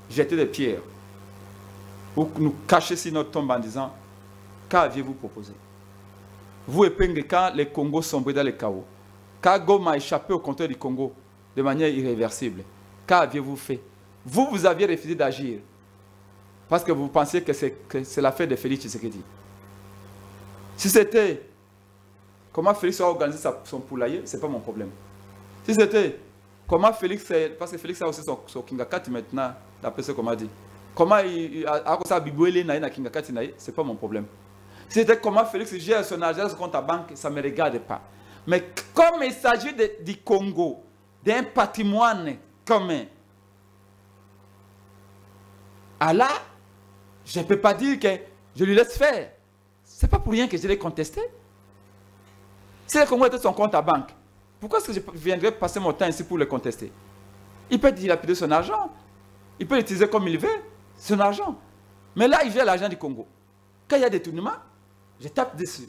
jeter des pierres ou nous cacher sur notre tombe en disant qu'aviez-vous proposé? Vous épinglez quand les Congos sombrent dans le chaos, quand Goma a échappé au compteur du Congo de manière irréversible, qu'aviez-vous fait? Vous aviez refusé d'agir parce que vous pensiez que c'est l'affaire de Félix Tshisekedi. Si c'était comment Félix a organisé son poulailler, ce n'est pas mon problème. Si c'était comment Félix, parce que Félix a aussi son Kingakati maintenant, d'après ce qu'on m'a dit. Comment il a ça bibouélé na Kingakati, ce n'est pas mon problème. Si c'était comment Félix gère son argent, son compte à banque, ça ne me regarde pas. Mais comme il s'agit du Congo, d'un patrimoine commun, alors, je ne peux pas dire que je lui laisse faire. Ce n'est pas pour rien que je l'ai contesté. Si le Congo était son compte à banque, pourquoi est-ce que je viendrais passer mon temps ici pour le contester? Il peut dilapider son argent. Il peut l'utiliser comme il veut, son argent. Mais là, il gère l'argent du Congo. Quand il y a des tournements, je tape dessus.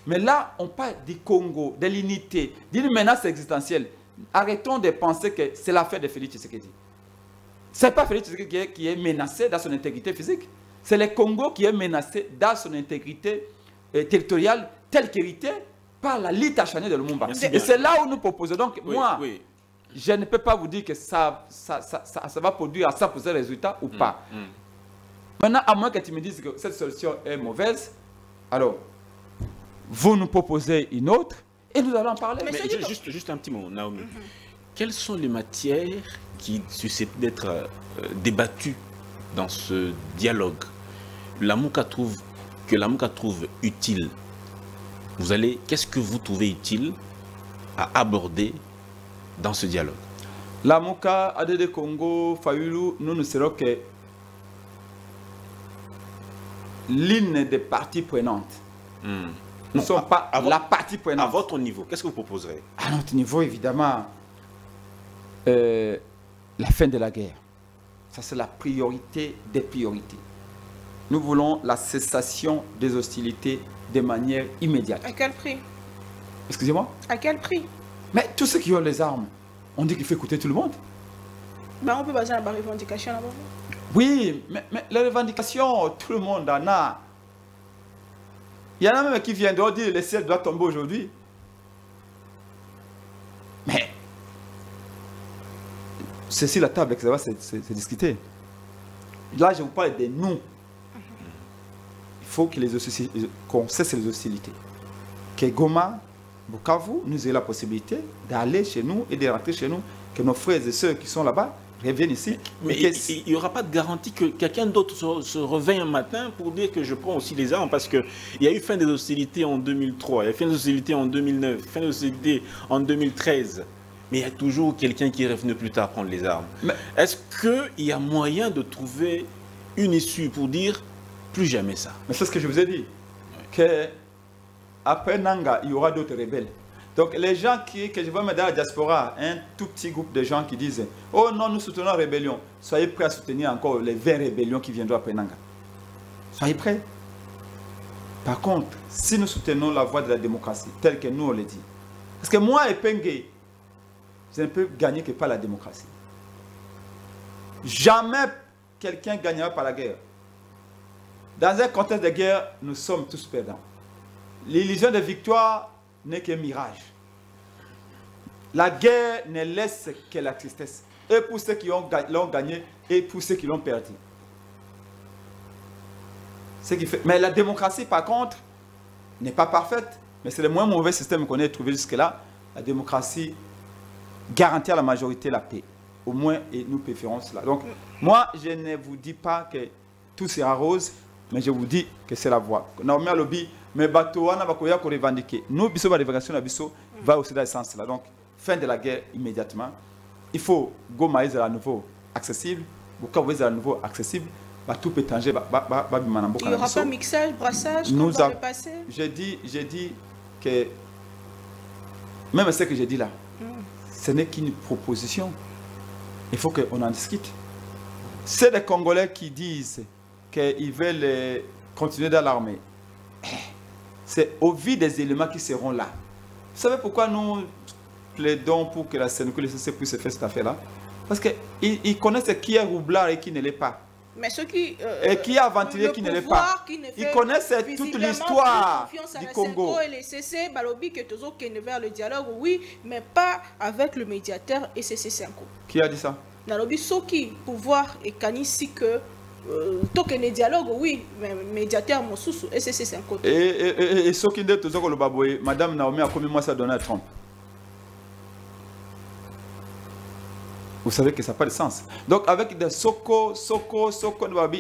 Mais là, on parle du Congo, de l'unité, d'une menace existentielle. Arrêtons de penser que c'est l'affaire de Félix Tshisekedi. Ce n'est pas Félix Tshisekedi qui est menacé dans son intégrité physique. C'est le Congo qui est menacé dans son intégrité territoriale, telle qu'héritée par la lutte acharnée de Lumumba. Et c'est là où nous proposons. Donc, moi, je ne peux pas vous dire que ça va produire à 100% de résultats ou pas. Maintenant, à moins que tu me dises que cette solution est mauvaise, alors, vous nous proposez une autre et nous allons en parler. Mais juste un petit mot, Naomi. Quelles sont les matières qui susceptent d'être débattues dans ce dialogue que la Mouka trouve utile? Qu'est-ce que vous trouvez utile à aborder dans ce dialogue? La Mouka, ADD Congo, Fayulu, nous ne serons que l'une des parties prenantes. Nous ne sommes pas la partie prenante. À votre niveau, qu'est-ce que vous proposerez? À notre niveau, évidemment, la fin de la guerre. Ça, c'est la priorité des priorités. Nous voulons la cessation des hostilités de manière immédiate. À quel prix? Excusez-moi? À quel prix? Mais tous ceux qui ont les armes, on dit qu'il faut écouter tout le monde. Ben, on peut baser la revendication là-bas. Oui, mais les revendications, tout le monde en a. Il y en a même qui viennent de dire le ciel doit tomber aujourd'hui. Mais c'est sur la table que ça va se discuter. Là, je vous parle des nous. Il faut qu'on cesse les hostilités. Que Goma, Bukavu, nous ayons la possibilité d'aller chez nous et de rentrer chez nous. Que nos frères et sœurs qui sont là-bas reviennent ici. Mais il n'y aura pas de garantie que quelqu'un d'autre se réveille un matin pour dire que je prends aussi les armes, parce qu'il y a eu fin des hostilités en 2003, il y a eu fin des hostilités en 2009, fin des hostilités en 2013. Mais il y a toujours quelqu'un qui est revenu plus tard prendre les armes. Est-ce qu'il y a moyen de trouver une issue pour dire plus jamais ça? Mais c'est ce que je vous ai dit. Que après Nanga, il y aura d'autres rebelles. Donc les gens que je vois dans la diaspora, un tout petit groupe de gens qui disent « Oh non, nous soutenons la rébellion ». Soyez prêts à soutenir encore les 20 rébellions qui viendront après Nanga. Soyez prêts. Par contre, si nous soutenons la voie de la démocratie, telle que nous on le dit, parce que moi et Pengue, je ne peux gagner que par la démocratie. Jamais quelqu'un gagnera par la guerre. Dans un contexte de guerre, nous sommes tous perdants. L'illusion de victoire n'est qu'un mirage. La guerre ne laisse que la tristesse. Et pour ceux qui l'ont gagné et pour ceux qui l'ont perdu. Mais la démocratie, par contre, n'est pas parfaite. Mais c'est le moins mauvais système qu'on ait trouvé jusque-là. La démocratie garantit à la majorité la paix. Au moins, et nous préférons cela. Donc, moi, je ne vous dis pas que tout sera rose, mais je vous dis que c'est la voie. Naomi a lobby, mais bateau, on va revendiquer. Nous, la révélation va aussi dans ce sens-là. Donc, fin de la guerre immédiatement. Il faut Goma est à nouveau accessible, Bukavu est à nouveau accessible. Tout peut changer. Il n'y aura pas mixage, brassage, comme dans le passé. J'ai dit que même ce que j'ai dit là, ce n'est qu'une proposition. Il faut qu'on en discute. C'est des Congolais qui disent qu'ils veulent continuer dans l'armée. C'est au vu des éléments qui seront là. Vous savez pourquoi nous plaidons pour que la CNCC puisse faire cette affaire-là? Parce qu'ils connaissent qui est roublard et qui ne l'est pas. Mais ceux qui... et qui a ventilé qui ne l'est pas. Ils connaissent toute l'histoire du Congo. Et les CC, Balobi, que tous qui ne vers le dialogue, oui, mais pas avec le médiateur et CC5. Qui a dit ça? Nalobi, ceux qui pouvoir et Kanisi que... tant que les dialogues, oui, mais médiateur, mon sous, et c'est un côté. Et ceux qui disent toujours que le baboué, Madame Naomi a commis moi ça donné à Trump. Vous savez que ça n'a pas de sens. Donc, avec des Soko,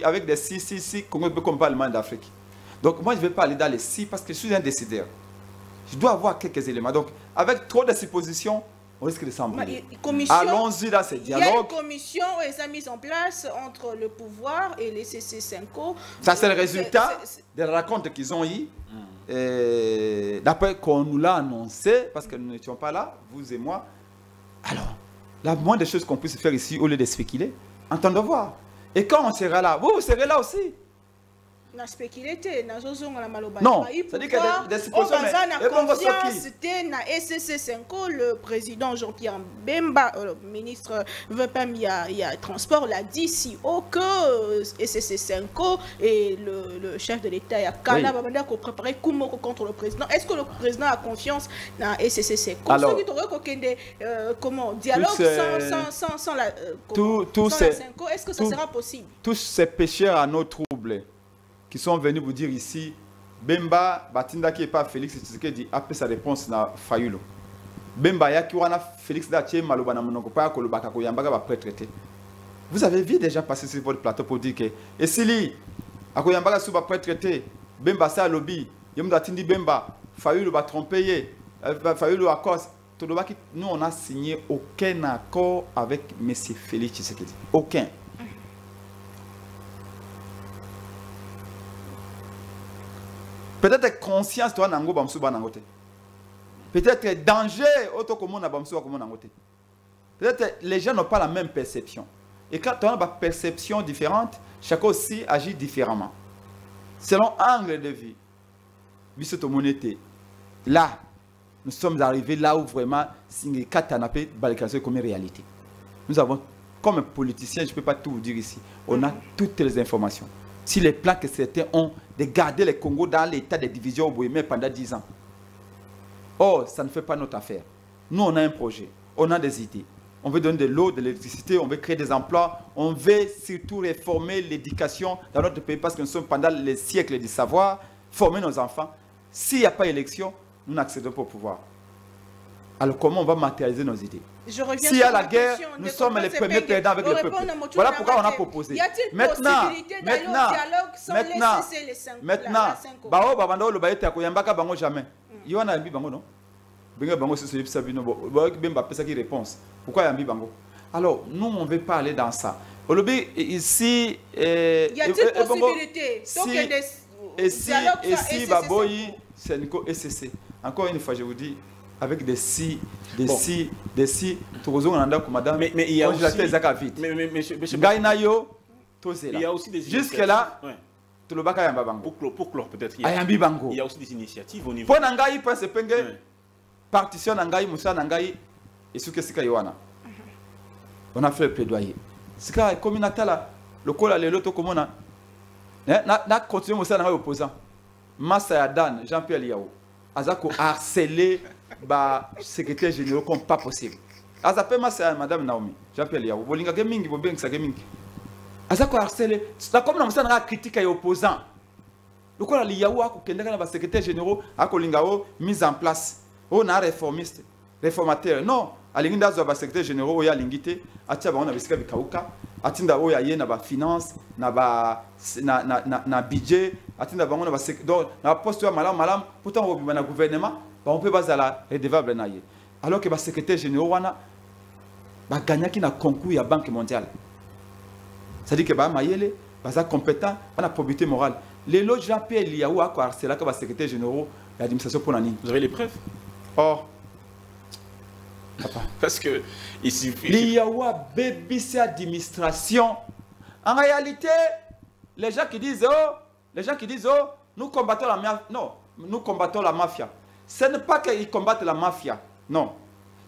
avec des si, Congo peut pas allemand d'Afrique. Donc, moi, je ne vais pas aller dans les si parce que je suis un décideur. Je dois avoir quelques éléments. Donc, avec trop de suppositions, on risque de s'embrouiller. Allons-y dans ces dialogues. Il y a une commission et ça mise en place entre le pouvoir et les CC5. Ça, c'est le résultat des racontes qu'ils ont eu. D'après qu'on nous l'a annoncé, parce que nous n'étions pas là, vous et moi. Alors, la moindre des choses qu'on puisse faire ici, au lieu de spéculer, entendons voir. Et quand on sera là, vous serez là aussi. Na spéculé, na zozonga na maloba. Non, c'est-à-dire que des suppositions, mais confiance na SCC5, le président Jean-Pierre Bemba, le ministre veut pas il y a transport l'a dit si au que SCC5 et le chef de l'État y a Kala Babanda qu'on préparer Kumoko contre le président. Est-ce que le président a confiance dans SCC5? Alors, comment dialogue sans la est-ce que ça sera possible? Tous ces pécheurs à nos troubles qui sont venus vous dire ici, Bemba, Batinda qui n'est pas Félix Tshisekedi, après sa réponse na Fayulu. Bemba, ya qui wana Félix Daché, Malobana Monokopa, Kolobaka Koyambaga va pré-traiter. Vous avez vu déjà passer sur votre plateau pour dire que, et si li, Akoyambaga sous va pré-traiter, Bemba sa lobby, Yemda Tindi Bemba, Fayulu va tromper, Fayulu à cause, nous on a signé aucun accord avec M. Félix Tshisekedi. Aucun. Peut-être conscience toi nango bamsu banangote. Peut-être danger auto comme on a bamsu comme nangote. Peut-être les gens n'ont pas la même perception. Et quand on a une perception différente, chacun aussi agit différemment. Selon angle de vie. Bisoto monete. Là, nous sommes arrivés là où vraiment Singé Katanapé Balikasé comme réalité. Nous avons, comme politicien, je ne peux pas tout vous dire ici, on a toutes les informations. Si les plans que certains ont de garder le Congo dans l'état de division au Boémé pendant 10 ans. Oh, ça ne fait pas notre affaire. Nous, on a un projet, on a des idées. On veut donner de l'eau, de l'électricité, on veut créer des emplois, on veut surtout réformer l'éducation dans notre pays parce que nous sommes pendant les siècles du savoir, former nos enfants. S'il n'y a pas d'élection, nous n'accédons pas au pouvoir. Alors comment on va matérialiser nos idées? S'il y a la guerre, nous sommes les premiers perdants avec le peuple. Voilà pourquoi on a proposé. Maintenant, Bao Babando le Baïté à Koyambaka Bango jamais. Il y en a un Bango, non? Benga Bango, c'est celui qui réponse. Pourquoi Yambi Bango? Alors, nous, on ne veut pas aller dans ça. Ici, y a-t-il possibilité? Et si Baboyi, c'est Nico SCC. Encore une fois, je vous dis, avec des si, tout le monde madame. Mais il y a aussi, il y a aussi des jusque là, tout le baka yamba bango. Pour clore peut-être. Il y a aussi des initiatives au niveau. Pour Nangaï, pour se pengue, partition Nangaï, Moussa Nangaï, et ce que c'est Kayoana. On a fait le plaidoyer. C'est quand comme une atala, le col à l'autre comme on a. Na continué Moussa Nangaï opposant. Massa Dan, Jean-Pierre Liao. Azako harcelé ba secrétaire général comme pas possible. Azapé Massa Madame Naomi, Jean-Pierre Liao. Bolinga Gemingi, Bobeng Sagemingi. Azako harcelé. C'est comme Moussa Nangaï critique et opposant. Le col à Liao, a secrétaire général, a Kolingao mise en place. On a réformiste, réformateur. Non, à l'Inda Zoba secrétaire général, il y a l'ingité, à Tiaba, on a visité Bikauka, à Tinda, il y a finance, na budget, à Tinda, on a donc, na poste malam, pourtant, on a gouvernement, on peut baser la redevable. Alors que le secrétaire général, a gagné qui n'a concours à la Banque mondiale. C'est-à-dire que Mayele, est compétent, on a probité morale. Les lots Jean-Pierre Liaou, c'est là que le secrétaire général, l'administration pour l'année. Vous avez les preuves? Or, papa. Parce que il suffit. Liawa BBC administration. En réalité, les gens qui disent oh, nous combattons la mafia. Non, nous combattons la mafia. Ce n'est pas qu'ils combattent la mafia. Non.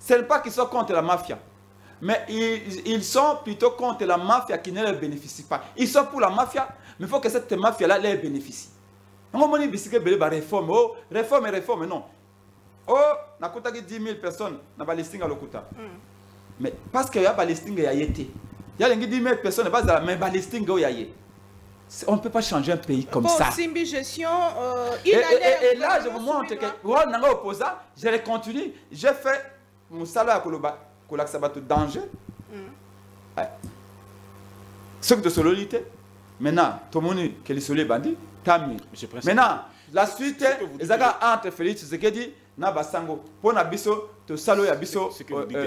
Ce n'est pas qu'ils sont contre la mafia. Mais ils sont plutôt contre la mafia qui ne leur bénéficie pas. Ils sont pour la mafia, mais il faut que cette mafia-là leur bénéficie. On m'a dit que réforme, oh, réforme, non. Oh, na kota 10 000 personnes na ba listing à l'okuta. Mais parce qu'il y a ba listing ya yete. Il y a 10 000 personnes pas dans mais ba listing ya yé. On ne peut pas changer un pays comme ça. Simbi gestion et là je vous montre que on n'a opposant, je les continue, j'ai fait mon salaire à Koloba, Kolak Sabato danger. Ce que de solidité. Maintenant, tout le monde qui est solide bandit, tant mieux. Maintenant, la suite les aga entre Félix Tshisekedi na basango pour na biso to salo ya biso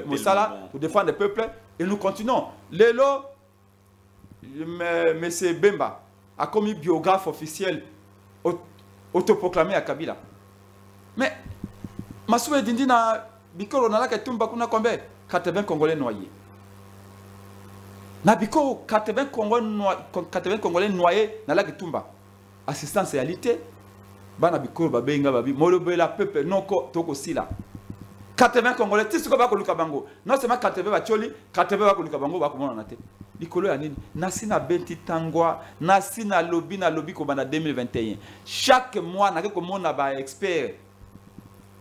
mosala pour défendre le peuple et nous continuons. Lelo monsieur Bemba a commis biographe officiel autoproclamé à Kabila. Mais Massoue Dindi na Bikoro na la ketumba kuna combien 80 Congolais noyés. Na Bikoro 80 Congolais noyés na la ketumba. assistance réalité. Bana bikoro babenga babi molobela peuple noko toko sila. 80 Congolais, tu sais quoi va bango. Non seulement 80 bacholi, 80 va bango ba komona na te. Likolo ya nini? Nasi na benti tangwa, nasi na lobby ko bana 2021. Chaque mois na ko mona ba expert.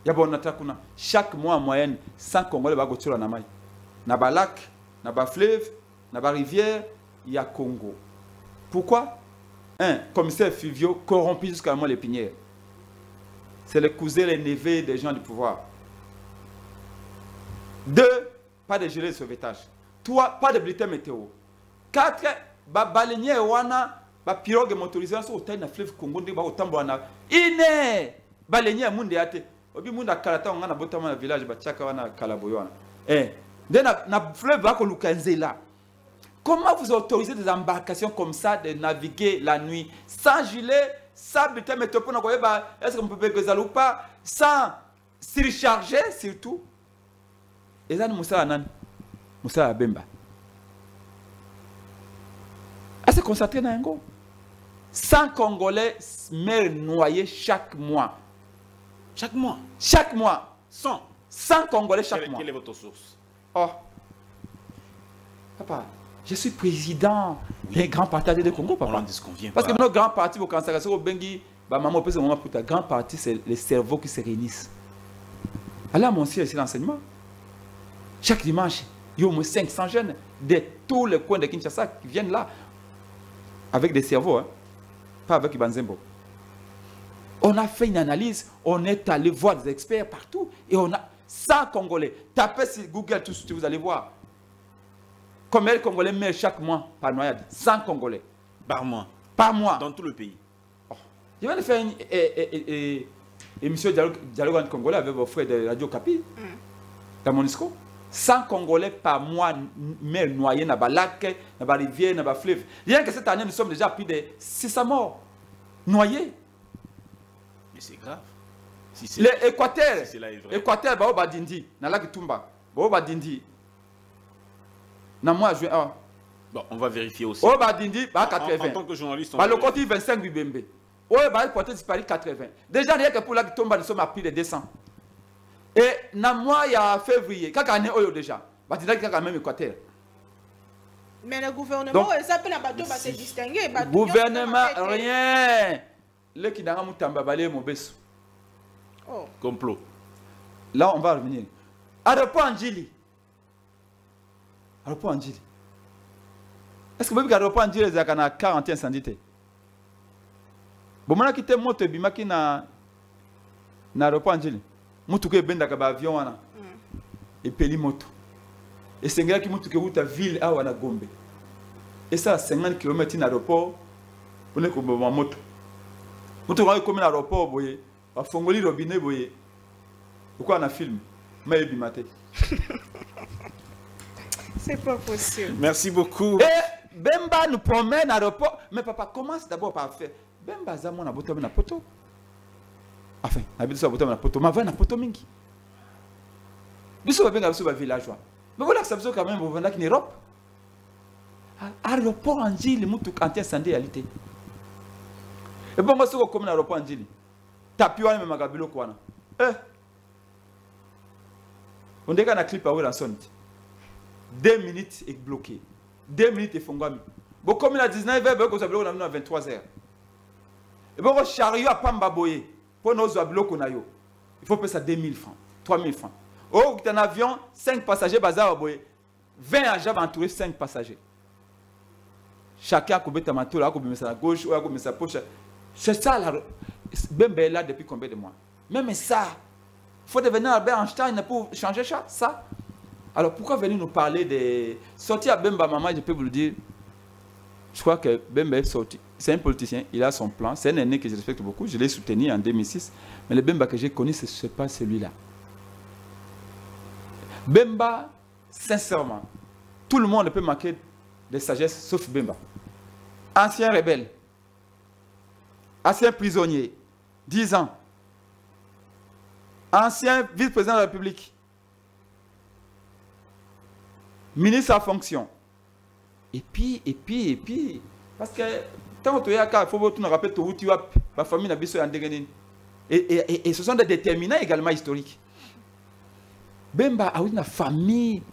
Ya bona takuna. Chaque mois en moyenne 100 Congolais ba gotola na mai. Na ba lac, na ba fleuve, na ba rivière, il y a Congo. Pourquoi? Un commissaire Fivio corrompu jusqu'à moi les pinières. C'est les cousins, les neveux des gens du pouvoir. 2, pas de gilet de sauvetage. 3, pas de bulletin météo. 4, baleinier wana, pirogue motorisée sur hôtel na fleuve Congo ndé ba otambo wana. Ine baleinier munde ate. Obi munda kalata ngana botama na village ba tchaka wana kalaboyo wana. Na fleuve ba ko lukanzela. Comment vous autorisez des embarcations comme ça de naviguer la nuit sans gilet, sans bulletin météo pour nous est-ce qu'on peut peser ou pas, sans surcharger surtout? Et ça, Moussa Bemba. À se concentrer dans un go. 100 Congolais meurent noyés chaque mois. Chaque mois? Chaque mois. 100 Congolais chaque mois. Quelle est votre source? Oh. Papa. Je suis président des grands partis de Congo, papa. On n'en disconvient pas. Parce que nos grands partis, vous pensez que Bengi, maman, pour ta grand parti, c'est les cerveaux qui se réunissent. Alors, mon Dieu, c'est l'enseignement. Chaque dimanche, il y a au moins 500 jeunes de tous les coins de Kinshasa qui viennent là, avec des cerveaux, hein? Pas avec Ibanzembo. On a fait une analyse, on est allé voir des experts partout, et on a 100 Congolais. Tapez sur Google tout ce que vous allez voir. Combien de Congolais meurent chaque mois par noyade? 100 Congolais. Par mois? Par mois. Dans tout le pays? Oh. Je viens de faire une émission dialogue entre Congolais avec vos frères de Radio Capi, dans Monisco. 100 Congolais par mois meurent noyés dans les lacs, dans les rivières, dans les fleuves. Rien que cette année, nous sommes déjà plus de 600 morts noyés. Mais c'est grave. L'Équateur, si l'Équateur, Baoba Dindi, dans la Tumba, Baoba Dindi. Bon, on va vérifier aussi. Oh, bah, Dindi, bah, 80. En tant que journaliste, on bah, le côté 25 Bibembe. Oh, bah, le côté disparu 80. Déjà, rien que pour la tombe, nous sommes à plus de 200. Et, dans le mois, il y a février, quand on est oyo déjà, bah, Dindi, quand même Équateur. Mais le gouvernement, il s'appelle un bateau, va se distinguer. Gouvernement, rien. Le qui n'a pas mutamba balé mon besso. Oh. Complot. Là, on va revenir. Aéroport Anjili. Aéroport Anjili. Est-ce que vous avez l'aéroport Anjili, il y a 40 incendies? Bon, je vais moto bimaki na aéroport Anjili. Mutu ke benda ka ba avion wana. Et peli moto. Et c'est un qui mutu ke wuta ville a wana Gombe. Et ça 50 km na aéroport pour ne ko ba moto. Mutu ko comme na aéroport boye, ba fongoli robinet boye. Pourquoi on a film? Mais bimate. C'est pas possible. Merci beaucoup. Et Bemba nous promène à l'aéroport. Mais papa, commence d'abord par faire. Bemba za mona boto na poto. Enfin, na biso boto na poto, ma va na poto mingi. Biso ba benga biso ba villageois. Mais voilà que ça biso quand même vous venez en Europe. Aéroport Anjili mutu kanti incendie réalité. Et bon moi soko comme na aéroport Anjili. Tapi wana me magabilo ko wana. On déga na clip à où la sonne. 2 minutes est bloqué. 2 minutes est fongami. Bon, comme il a 19h, on a bloqué à 23h. Et bon, on chariot à Pambaboye. Pour nos blocs, il faut payer ça 2000 francs, 3000 francs. Oh, tu as un avion, 5 passagers, bazar à Boye. 20 agents vont entourer 5 passagers. Chacun a coupé ta manteau, a coupé sa gauche, a coupé sa poche. C'est ça, là. Bembe est là depuis combien de mois? Même ça, il faut devenir Albert Einstein pour changer ça. Alors pourquoi venir nous parler de sortir à Bemba Maman? Je peux vous le dire, je crois que Bemba est sorti. C'est un politicien, il a son plan. C'est un aîné que je respecte beaucoup. Je l'ai soutenu en 2006. Mais le Bemba que j'ai connu, ce n'est pas celui-là. Bemba, sincèrement, tout le monde peut manquer de sagesse sauf Bemba. Ancien rebelle, ancien prisonnier, 10 ans, ancien vice-président de la République, ministre en fonction. Et puis, parce que tant que tu as il faut que tu nous rappelles où tu as ma famille n'a besoin de et ce sont des déterminants également historiques. Bemba a une famille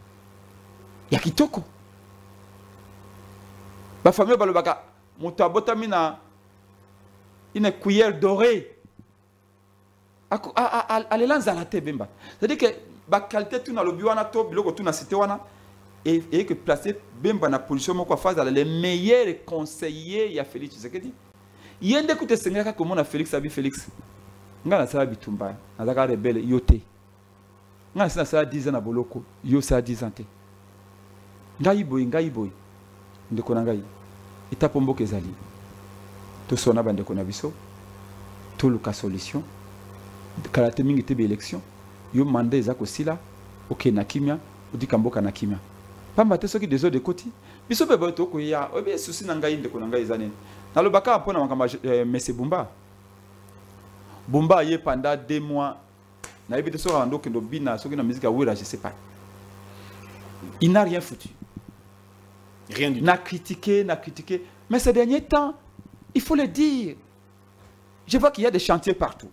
ya kitoko. Ma famille balobaka moto abotamina une cuillère dorée. Elle lance à la tête Bemba. C'est-à-dire que la qualité tout na lobi wana to biloko tout na cité wana et que placer Bemba na position moko phase les meilleurs conseillers ya Félix Tshisekedi. Yende koute sengaka comment na Félix abi Félix. Ngana sala bitumba nazaka rebelle yote. Ngana sala 10 ans na boloko yo sala 10 ans te. Ngai boy ndeko na ngai. Etape mboka ezali. To sona bandeko na biso. To luka solution. Kalate mingi te be élection. Yo mandat ezako sila. OK na kimia, odika mboka na kimia. Pamba te soki des autres de côté. Biso be bato ko ya, obe souci na ngai ndeko na ngai ezanene. Na lobaka mpona makamba Monsieur Bumba. Bumba ye pendant 2 mois. Na yebite so rando kendo bina soki na musique awira je sais pas. Il n'a rien foutu. Rien du tout. N'a critiqué. Mais ces derniers temps, il faut le dire. Je vois qu'il y a des chantiers partout.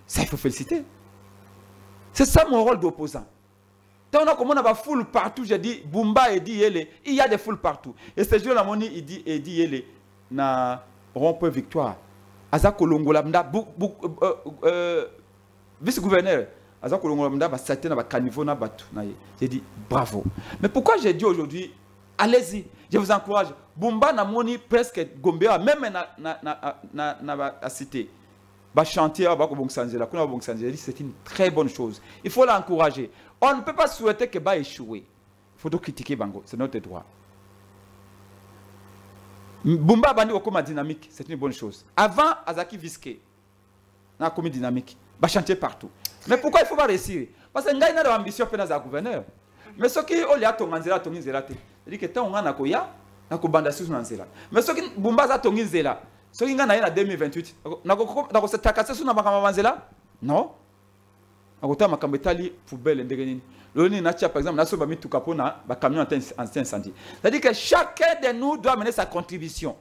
Ça, il faut féliciter. C'est ça mon rôle d'opposant. Tant qu'on a foule partout, j'ai dit, Bumba et dit, il y a des foules partout. Et ce jour-là, il dit, na rond-point victoire. Azako Longolamda, vice-gouverneur, Azako Longolamda, va s'attendre à caniveau na batu. J'ai dit, bravo. Mais pourquoi j'ai dit aujourd'hui, allez-y, je vous encourage. Bumba na moni presque Gombea, même na cité. Chantier, c'est une très bonne chose. Il faut l'encourager. On ne peut pas souhaiter que va échouer. Il faut donc critiquer Bango, c'est notre droit. Bumba bandi comme dynamique, c'est une bonne chose. Avant Azaki Viske, na comme dynamique, va chantier partout. Mais pourquoi il faut pas réussir? Parce que ngai na de ambition pe na za gouverneur. Mais ce qui on a tonganzela tongizela te. C'est-à-dire que tant on a na koya na ko banda sous nanzela. Mais ce qui Bumba za tongizela. Ce qui est en 2028, vous avez takasé sur la non? Vous avez une poubelle. Par exemple, nous avons mis tout capot dans un camion incendie. C'est-à-dire que chacun de nous doit mener sa contribution.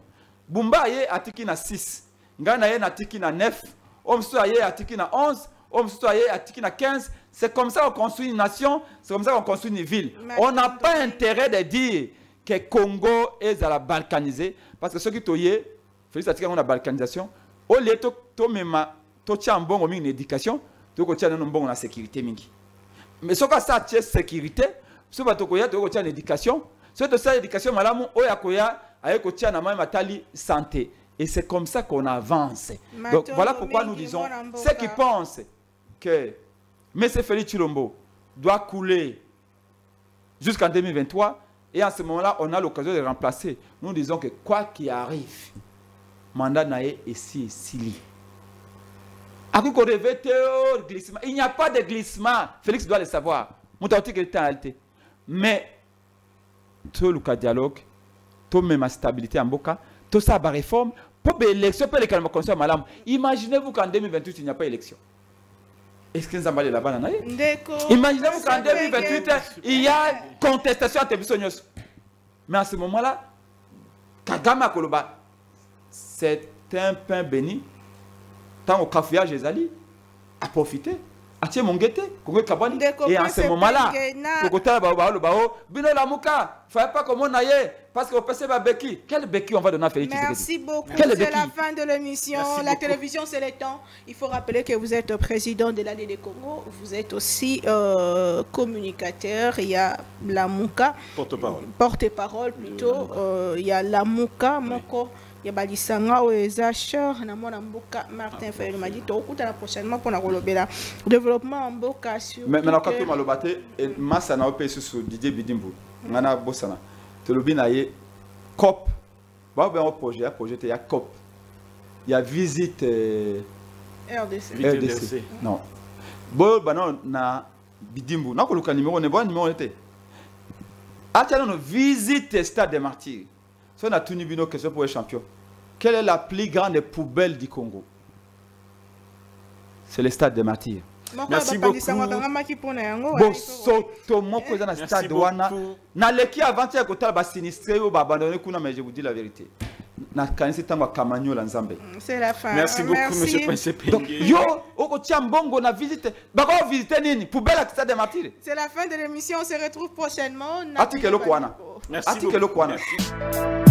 Bumba est atiki na 6, Ngana est atiki na 9, Omso est atiki na 11, Omso est atiki na 15. C'est comme ça qu'on construit une nation, c'est comme ça qu'on construit une ville. On n'a pas intérêt de dire que Congo est à la balkanisée, parce que ce qui est Félix Atika on a balkanisation. Au lieu de même to tia mbongo mingi éducation, to ko tia mbongo na sécurité mingi. Mais ce que ça tia sécurité, ce que to ko ya to ko tia éducation, ce que ça éducation malamu o ya ko ya aye ko tia na mai matali santé. Et c'est comme ça qu'on avance. Donc voilà pourquoi nous disons ceux qui pensent que M. Félix Tshilombo doit couler jusqu'en 2023 et en ce moment-là on a l'occasion de remplacer. Nous disons que quoi qu'il arrive, mandat naé ici Sili. Il n'y a pas de glissement. Félix doit le savoir. Mais tout le dialogue, tout même la stabilité en Boka, tout ça va réforme pour l'élection pour les calmes consommateurs malam. Imaginez-vous qu'en 2028 il n'y a pas d'élection. Est-ce que vous avez là-bas? Imaginez-vous qu'en 2028 il y a contestation à Tebisonios. Mais à ce moment-là, Kagame Koloba, c'est un pain béni. Tant au cafouillage des alliés, à profiter, à tirer mon guetté, et en ce moment-là, Bino Lamouka, il ne faut pas comme on aille, parce qu'on peut se Beki. Quel Beki on va donner à Félix? Merci beaucoup. C'est la fin de l'émission. La télévision, c'est le temps. Il faut rappeler que vous êtes président de l'Allié des Congo. Vous êtes aussi communicateur. Il y a Lamouka. Porte-parole. Porte-parole plutôt. Il y a Lamouka, Moko. Il y a Balisanga ou Ezacheur, Martin Fayou m'a dit prochainement pour le développement en Boka sur. Mais maintenant, quand tu m'as lobaté, Massa n'a pas sur Didier Bidimbu, Nana Bossana, tu le bin aïe, COP, un projet, il y a COP, il y a visite RDC. Non. Bon, non, na Bidimbu, non, le numéro, ne bon numéro était. Attends, visite Stade des Martyrs. Si on a tout une question pour les champions. Quelle est la plus grande poubelle du Congo? C'est le Stade des Martyrs. Merci beaucoup. Stade Wana. Na leki avant-hier que tu as sinistré ou abandonné, mais je vous dis la vérité. nakanisi ntango Kamanyola Nzambe. C'est la fin. Merci beaucoup, monsieur Prince Donc, yo, oko tia mbongo na visite. Bako visiter nini? Poubelle à Stade des Martyrs. C'est la fin de l'émission. On se retrouve prochainement. Atikelo Kwana. Merci beaucoup. Atikelo Kwana. Merci.